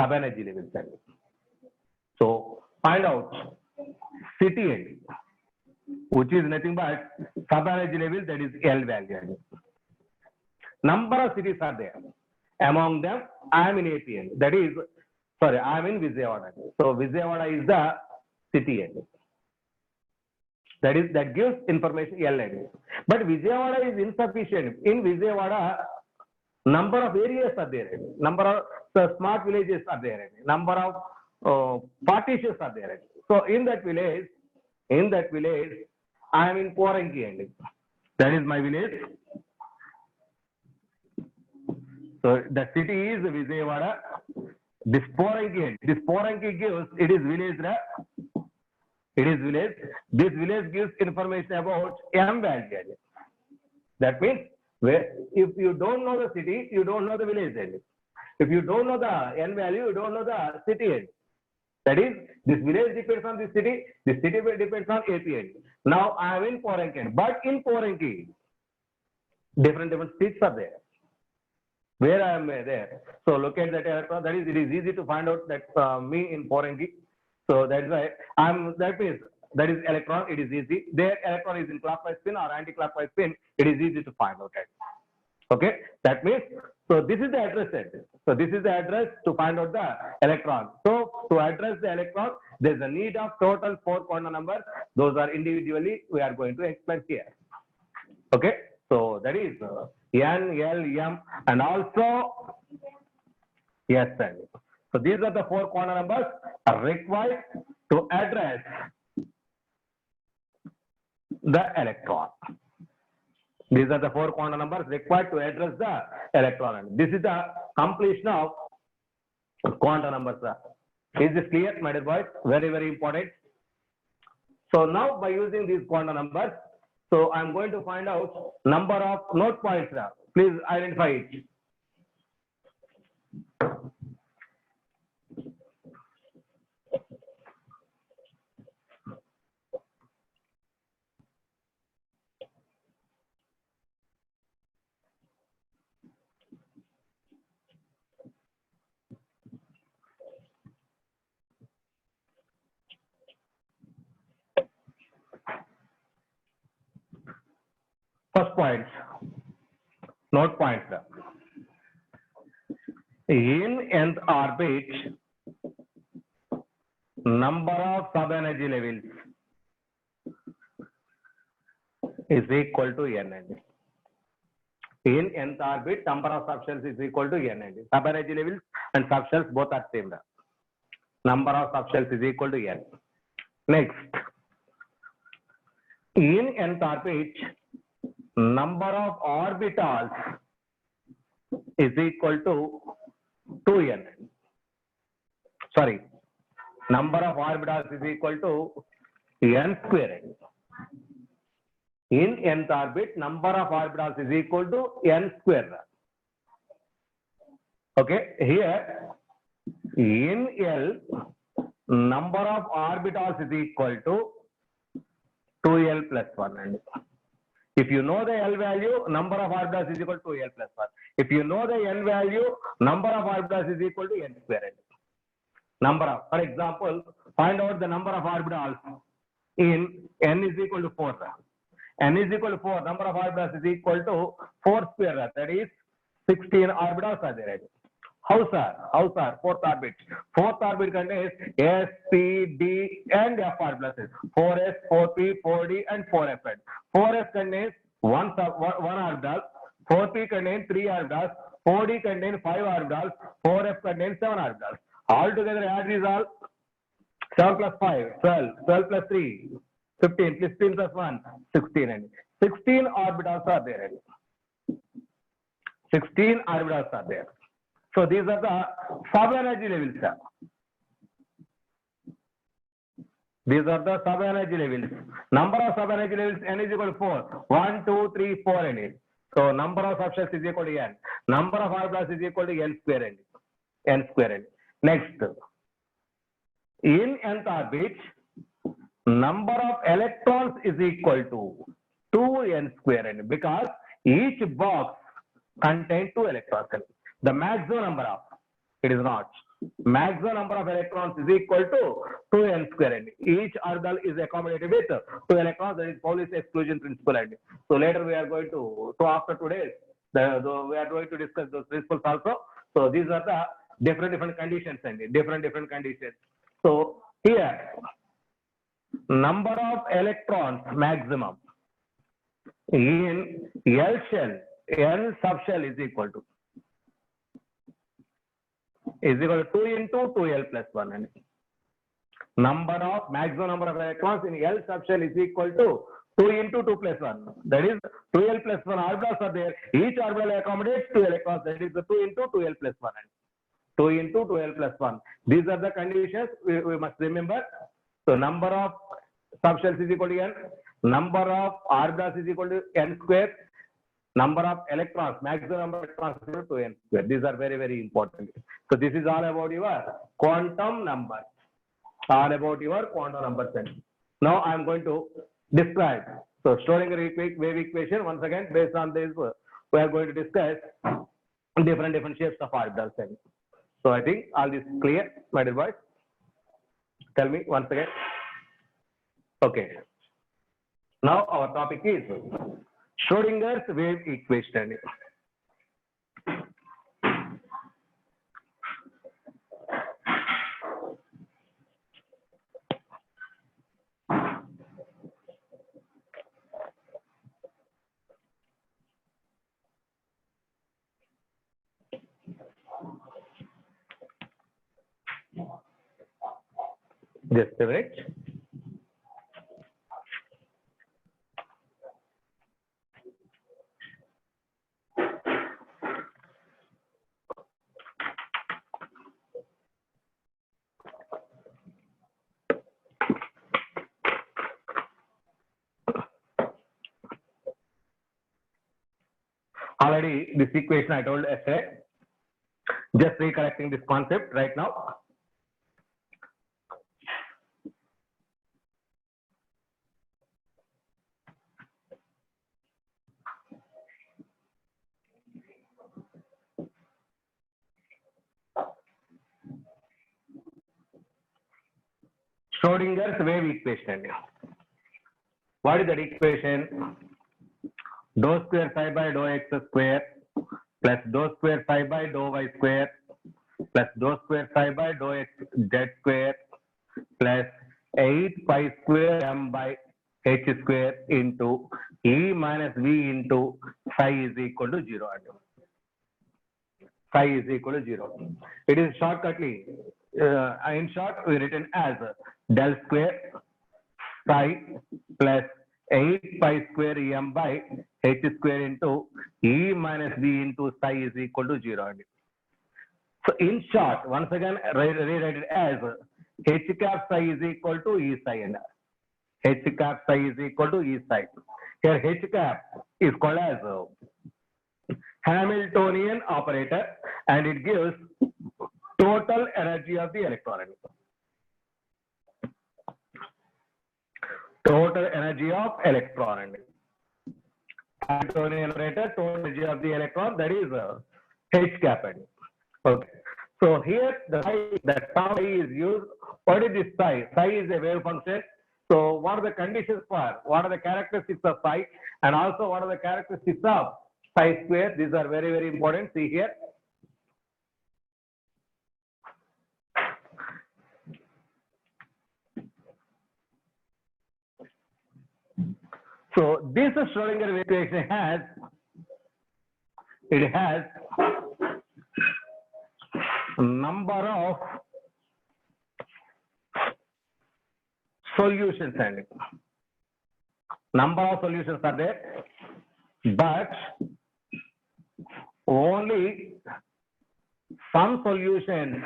sub-energy levels. So find out city, which is nothing but sub-energy level, that is L value. Number of cities are there. Among them, I am in AP. That is, sorry, I am in Vijayawada. So Vijayawada is the city. That gives information L. But Vijayawada is insufficient. In Vijayawada, number of areas are there. Number of smart villages are there. Number of partitions are there. So in that village, In that village, I am in Poranki and that is my village. So the city is Vijayawada. This Poranki gives, it is village. It is village. This village gives information about M value. That means, where if you don't know the city, you don't know the village. If you don't know the N value, you don't know the city. That is, this village depends on this city depends on AP. Now I am in Poranki, but in Poranki, different streets are there. Where I am there. So look at that electron. That is, it is easy to find out that me in Poranki. So that's why that means that is electron. It is easy. Their electron is in clockwise spin or anti-clockwise spin. It is easy to find out that. Okay. That means, so this is the address set. So this is the address to find out the electron. So to address the electron, there is a need of total 4 quantum numbers. Those are individually we are going to explain here. Okay. So that is N, L, M, and also S. So these are the 4 quantum numbers required to address the electron. These are the 4 quantum numbers required to address the electron. This is the completion of quantum numbers. Is this clear, my dear boys? Very, very important. So now by using these quantum numbers, so I'm going to find out number of note points. Please identify it. First point, note point. In nth orbit, number of sub-energy levels is equal to n. In nth orbit, number of subshells is equal to n. Sub-energy levels and subshells both are same. Number of subshells is equal to n. Next, in nth orbit, number of orbitals is equal to 2n. Sorry, number of orbitals is equal to n square. In nth orbit, number of orbitals is equal to n square. Okay, here in L, number of orbitals is equal to 2l plus 1. If you know the L value, number of orbitals is equal to 2l plus 1. If you know the N value, number of orbitals is equal to n square. Number of, for example, find out the number of orbitals in n is equal to 4. N is equal to 4, number of orbitals is equal to 4 square. That is 16 orbitals are there. How sir? Fourth orbit. Fourth orbit contains S, P, D, and F orbitals. 4s, 4p, 4d, and 4f. 4s contains one orbital. 4p contains 3 orbitals. 4d contains 5 orbitals. 4f contains 7 orbitals. Altogether, add these all. 7 plus 5, 12. 12 plus 3, 15. 15 plus 1, 16. 16 orbitals are there. 16 orbitals are there. So these are the sub-energy levels. These are the sub-energy levels. Number of sub-energy levels, n is equal to 4. 1, 2, 3, 4 n. So number of subshells is equal to n. Number of orbitals is equal to n square n. N square n. Next, in nth orbit, number of electrons is equal to 2n square n, because each box contains 2 electrons. The maximum number of, it is not. Maximum number of electrons is equal to 2n square n. Each orbital is accommodated with 2 electrons. That is Pauli's exclusion principle. So later we are going to after today, we are going to discuss those principles also. So these are the different conditions and different conditions. So here, number of electrons maximum in L shell, N subshell is equal to 2 into 2l plus 1. Number of maximum number of electrons in L subshell is equal to 2 into 2 plus 1. That is 2L plus 1 orbitals are there. Each orbital accommodates 2 electrons. That is the 2 into 2L plus 1. 2 into 2L plus 1. These are the conditions we must remember. So number of subshells is equal to N. Number of orbitals is equal to N square. Number of electrons, maximum number of electrons is equal to N square. These are very, very important. So this is all about your quantum number. All about your quantum numbers. Now I am going to describe. So Schrodinger wave equation, once again, based on this, we are going to discuss different shapes of orbitals. So I think all this clear, my dear boys. Tell me once again. Okay. Now our topic is Schrodinger's wave equation. Just a minute. Already this equation I told yesterday. Just recollecting this concept right now. Schrodinger's wave equation. What is that equation? Dou square psi by dou x square plus dou square psi by dou y square plus dou square psi by dou x z square plus 8 pi square m by h square into E minus V into psi is equal to 0. Psi is equal to 0. It is shortcutly, in short, we written as del square psi plus 8 pi square m by h square into E minus V into psi is equal to 0. So in short, once again, rewrite it as h cap psi is equal to E psi. H cap psi is equal to E psi. Here h cap is called as Hamiltonian operator and it gives total energy of the electron. Total energy of electron. Hamiltonian operator, total energy of the electron, that is h cap. Okay. So here the psi is used. What is this psi? Psi is a wave function. So what are the conditions for? What are the characteristics of psi? And also what are the characteristics of psi square? These are very, very important. See here. So this Schrodinger wave equation has number of solutions and number of solutions are there, but only some solutions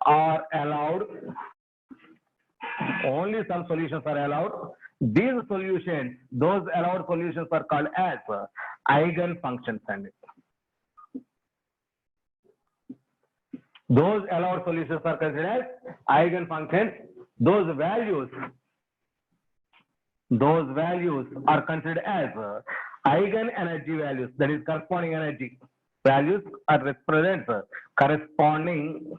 are allowed. Only some solutions are allowed. These solutions, those allowed solutions are called as eigenfunctions. And those allowed solutions are considered as eigenfunctions. Those values are considered as eigenenergy values. That is corresponding energy values are represent corresponding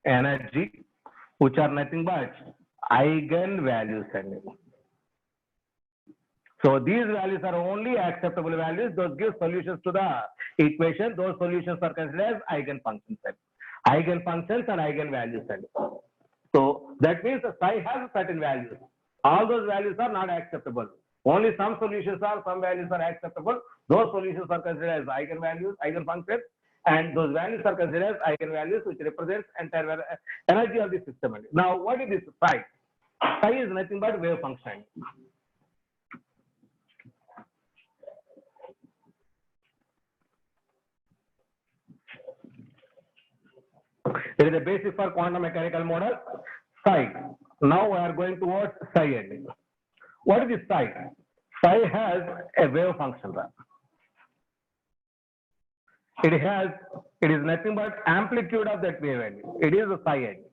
energy, which are nothing but eigenvalues. So these values are only acceptable values. Those give solutions to the equation. Those solutions are considered as eigenfunctions. Eigenfunctions and eigenvalues. So that means the psi has certain values. All those values are not acceptable. Only some solutions are, some values are acceptable. Those solutions are considered as eigenvalues, eigenfunctions, and those values are considered as eigenvalues, which represents entire energy of the system. Now, what is this psi? Psi is nothing but wave function. It is the basis for quantum mechanical model psi. Now we are going towards psi ending. What is this psi? Psi has a wave function. It is nothing but amplitude of that wave ending. It is a psi ending.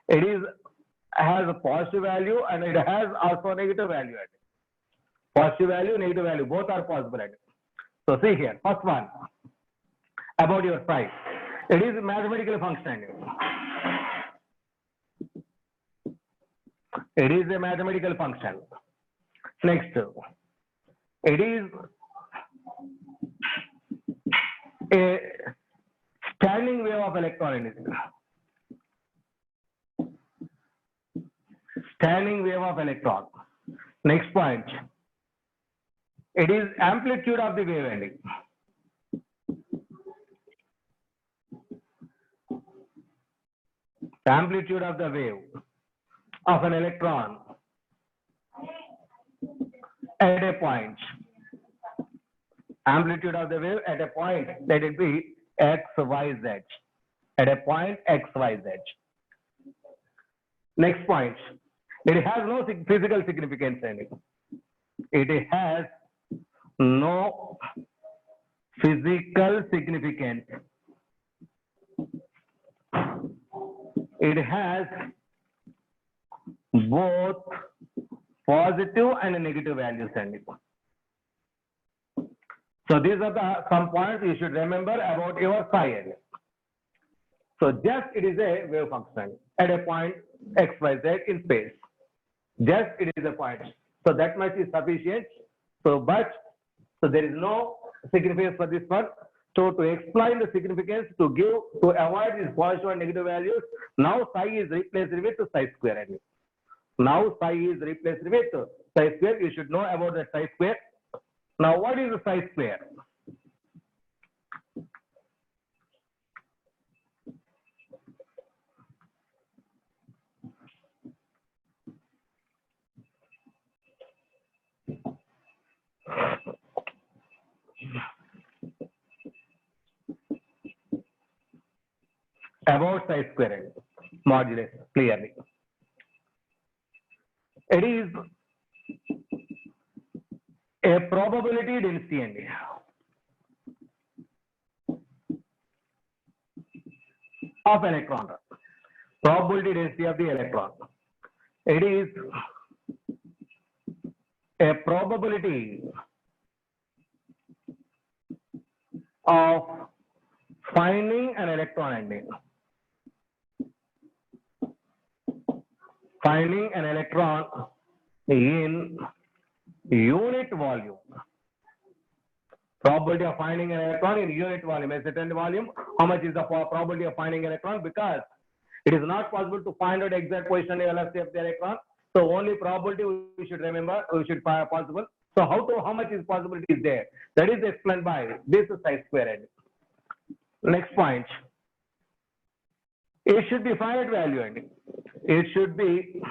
It has a positive value and it has also negative value ending. Positive value, negative value, both are possible ending. So see here, first one about your psi. It is a mathematical function. It is a mathematical function. Next, it is a standing wave of electron. Standing wave of electron. Next point, it is amplitude of the wave ending. Amplitude of the wave of an electron at a point. Amplitude of the wave at a point, let it be x, y, z. At a point x, y, z. Next point, it has no physical significance anymore. It has no physical significance. It has both positive and negative values anymore. So these are some points you should remember about your psi. So just it is a wave function at a point x, y, z in space. Just it is a point. So that much is sufficient. So there is no significance for this one. So to explain the significance, to avoid these positive and negative values, now psi is replaced with psi square. Now psi is replaced with psi square. You should know about the psi square. Now what is the psi square? About psi square modulus clearly. It is a probability density of electron. Probability density of the electron. It is a probability of finding an electron ending. Finding an electron in unit volume. Probability of finding an electron in unit volume. A certain volume, how much is the probability of finding an electron? Because it is not possible to find out exact position and velocity of the electron. So only probability we should remember, we should find possible. So how much is possibility is there? That is explained by this psi square. Next point. It should be finite value ending. It should be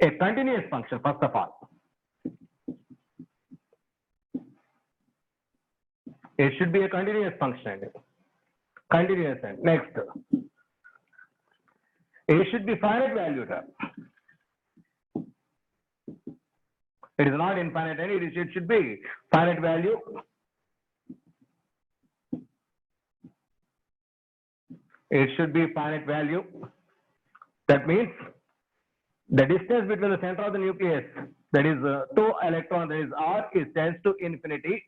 a continuous function, first of all. It should be a continuous function. Continuous. Next. It should be finite valued. It is not infinite, it should be finite value. It should be finite value. That means the distance between the center of the nucleus, that is 2 electrons, that is R, is tends to infinity.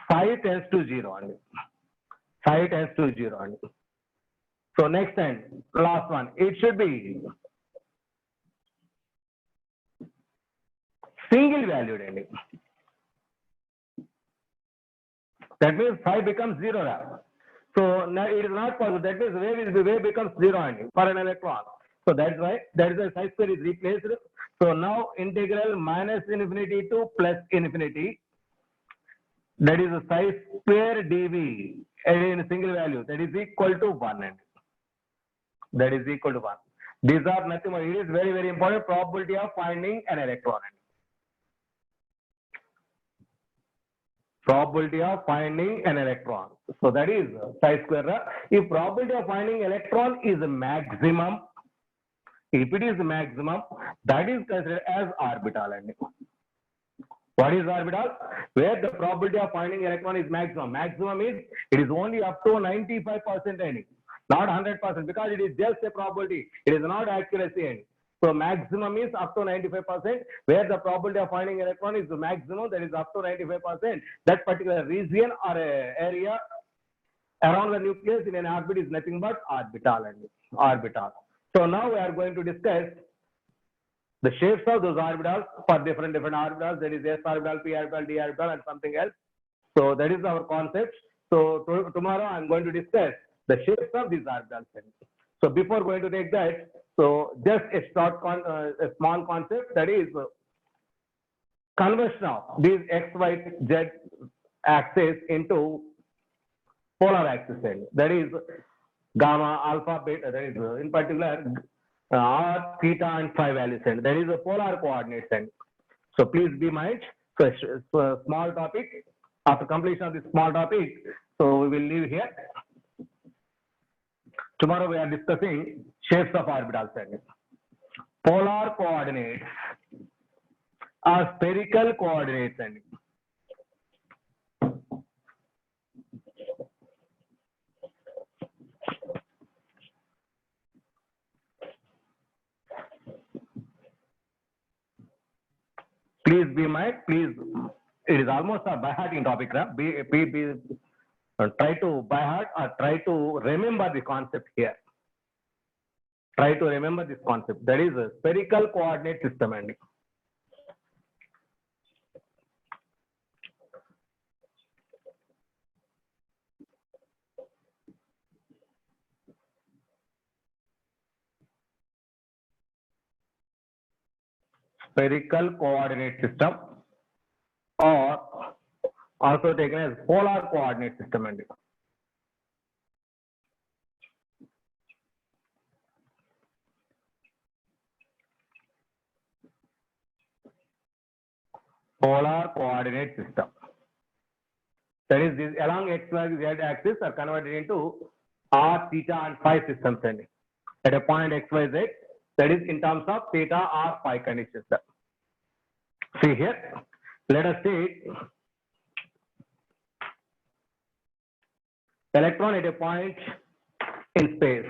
Psi tends to 0 only. Psi tends to 0 only. So next and last one, it should be single valued ending. That means phi becomes 0. So now it is not possible. That means wave becomes 0 ending for an electron. So that's why psi square is replaced So now integral minus infinity to plus infinity, that is a psi square dv in a single value, that is equal to 1. And that is equal to 1. These are nothing but, it is very, very important, probability of finding an electron. Probability of finding an electron. So that is psi square. If probability of finding electron is maximum, if it is maximum, that is considered as orbital. And what is orbital? Where the probability of finding electron is maximum. Maximum is, it is only up to 95% any, not 100%, because it is just a probability. It is not accuracy any. So maximum is up to 95%, where the probability of finding electron is the maximum, that is up to 95%. That particular region or area around the nucleus in an orbit is nothing but orbital. And orbital. So now we are going to discuss the shapes of those orbitals for different orbitals, that is s orbital, p orbital, d orbital, and something else. So that is our concept. So tomorrow I am going to discuss the shapes of these orbitals. So before going to take that, so just a small concept, that is conversion of these x, y, z axis into polar axis. That is gamma, alpha, beta, that is in particular r, theta, and phi values. And that is a polar coordinates. And so please be mind. So small topic. After completion of this small topic, so we will leave here. Tomorrow we are discussing shapes of orbitals. And polar coordinates are spherical coordinates. And please be mind, please, it is almost a by hearting topic. Try to by heart or try to remember the concept here. Try to remember this concept. That is a spherical coordinate system. And spherical coordinate system, or also taken as polar coordinate system. And polar coordinate system, that is, this along x, y, z axis are converted into r, theta, and phi systems. And at a point x, y, z, that is in terms of theta, r, phi conditions. See here, let us take electron at a point in space.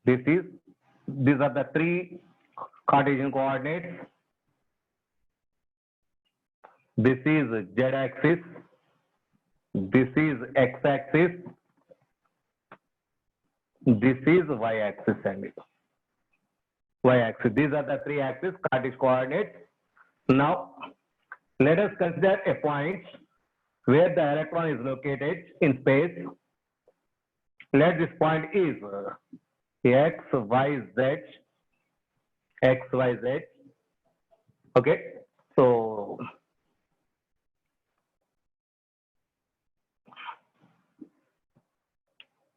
These are the three Cartesian coordinates. This is z-axis. This is x-axis. This is y-axis. And y-axis. These are the three axes, Cartesian coordinates. Now, let us consider a point where the electron is located in space. Let this point is x, y, z, x, y, z. Okay. So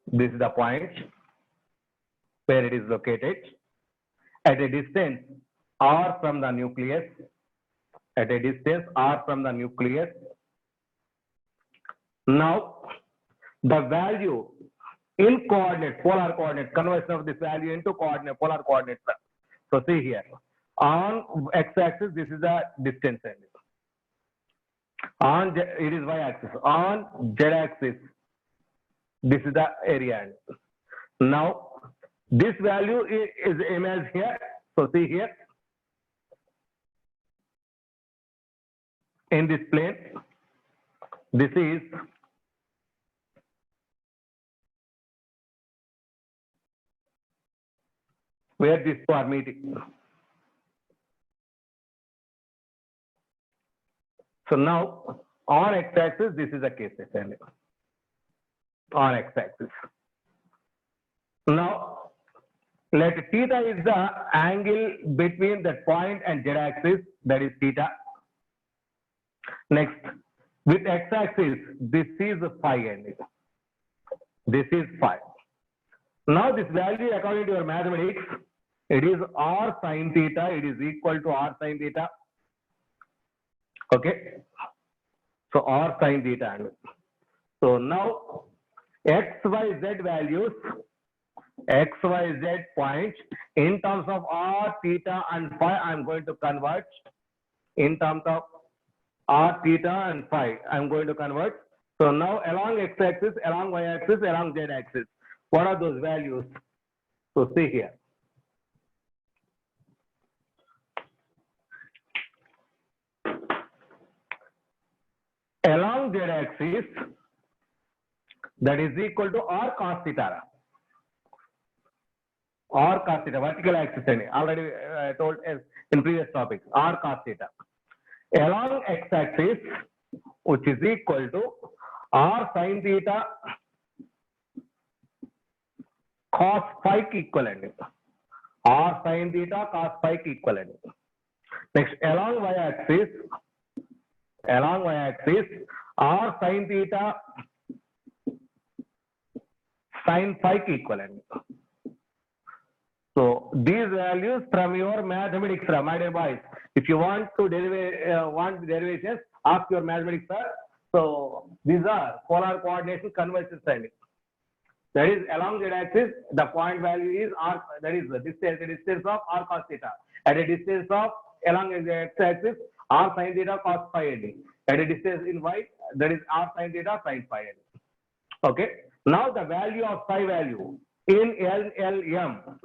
this is the point where it is located at a distance r from the nucleus. At a distance r from the nucleus. Now, the value in coordinates, polar coordinates, conversion of this value into coordinate, polar coordinates. So see here, on x-axis, this is the distance. On it is y-axis. On z-axis, this is the area. Now, this value is imaged here. So see here, in this plane, this is where these two are meeting. So now on x-axis, this is the case. On x-axis. Now, let theta is the angle between that point and z-axis, that is theta. Next, with x-axis, this is phi angle. This is phi. Now, this value according to your mathematics, it is r sin theta. It is equal to r sin theta. Okay. So, r sin theta angle. So, now x, y, z values, x, y, z points in terms of r, theta and phi, I am going to convert in terms of r, theta and phi. I am going to convert. So now along x-axis, along y-axis, along z-axis, what are those values? So see here. Along z-axis, that is equal to r cos theta. R cos theta, vertical axis, already I told in previous topics, r cos theta. Along x-axis, which is equal to r sin theta cos phi equivalent. R sin theta cos phi equivalent. Next, along y-axis, r sin theta sin phi equivalent. So these values from your mathematics, my dear boys. If you want to want derivations, ask your mathematics sir. So these are polar coordination conversion standing. That is along z-axis, the point value is r. That is the distance of r cos theta. At a distance of along the x-axis, r sin theta cos phi d. At a distance in y, that is r sin theta sin phi d. Okay. Now the value of phi value in LLM.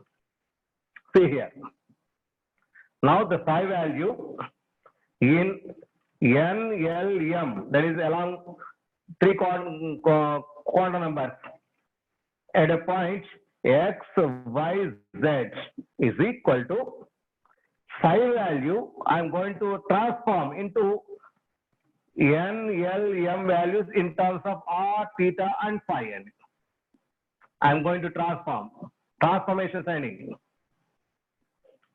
See here. Now the phi value in NLM, that is along three quantum numbers at a point x, y, z is equal to phi value. I am going to transform into NLM values in terms of r, theta and phi. I am going to transformation signing.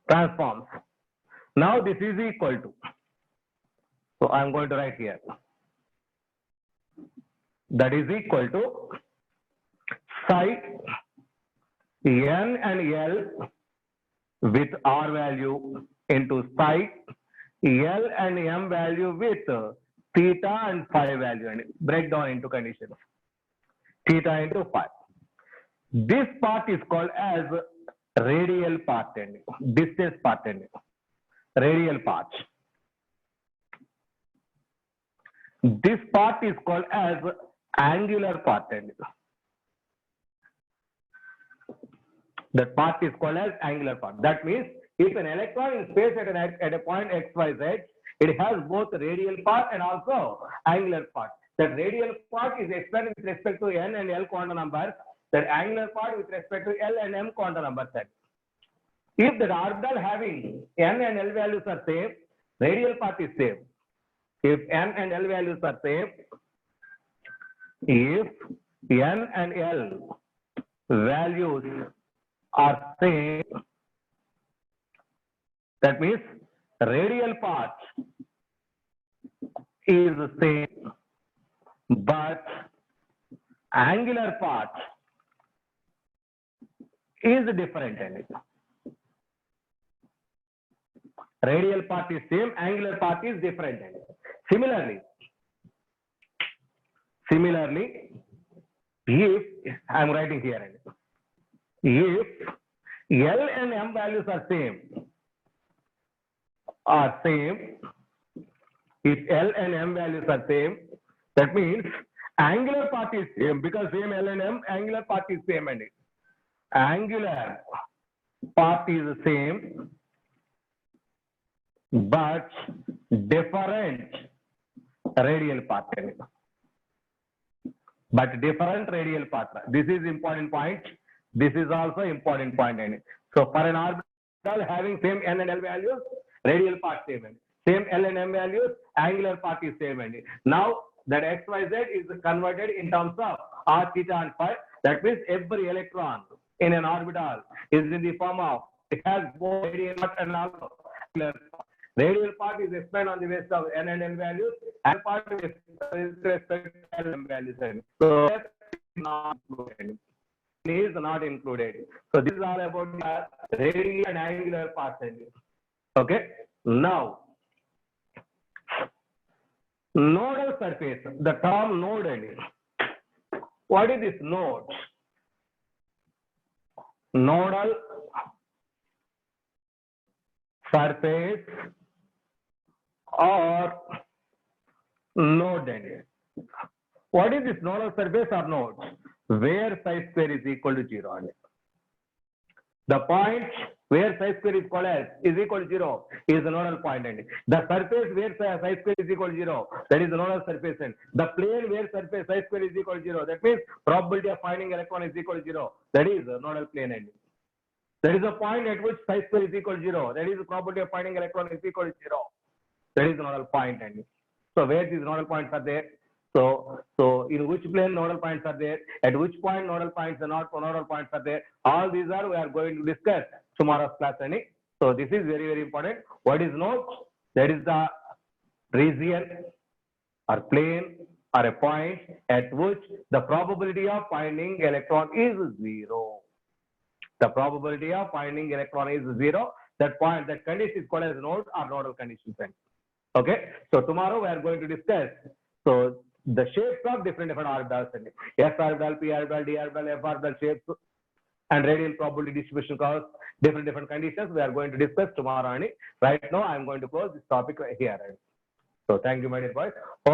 Transforms. Now this is equal to. So I am going to write here. That is equal to psi n and L with r value into psi L and m value with theta and phi value, and break down into conditions. Theta into phi. This part is called as radial part and distance part and radial part. This part is called as angular part and that part is called as angular part. That means if an electron is placed at a point x, y, z, it has both radial part and also angular part. That radial part is explained with respect to n and l quantum numbers. That angular part with respect to L and M quantum number set. If the orbital having N and L values are same, radial part is same. If N and L values are same, if N and L values are same, that means radial part is same, but angular part is different. Radial part is same, angular part is different. Similarly, if I am writing here, if L and M values are same, if L and M values are same, that means angular part is same, because same L and M, angular part is same, and angular part is same, but different radial part. But different radial part. This is important point. This is also important point. So for an orbital having same N and L values, radial part same. Same L and M values, angular part is same. Now that x, y, z is converted in terms of r, theta and phi. That means every electron in an orbital is in the form of, it has both radial part and also angular part. Radial part is explained on the basis of n and n values, and part is respect to l m values. So that is not included. Is not included. So this is all about the radial and angular parts. Okay. Now, nodal surface. The term node. What is this node? Nodal surface or node. What is this nodal surface or node? Where psi square is equal to 0. The point where psi square is equal to 0 is the nodal point. The surface where psi square is equal to 0, that is the nodal surface. The plane where surface psi square is equal to 0, that means probability of finding electron is equal to 0. That is the nodal plane. That is the point at which psi square is equal to 0. That is the probability of finding electron is equal to 0. That is the nodal point. So where these nodal points are there? So in which plane nodal points are there? At which point nodal points are not nodal points are there? All these are we are going to discuss tomorrow's class. So this is very, very important. What is node? That is the region or plane or a point at which the probability of finding electron is 0. The probability of finding electron is 0. That point, that condition is called as node or nodal condition. Okay. So tomorrow we are going to discuss the shapes of different orbitals. S orbital, P orbital, D orbital, F orbital shapes and radial probability distribution curves, different conditions we are going to discuss tomorrow. Right now I am going to close this topic here. So thank you, my dear boys. Hope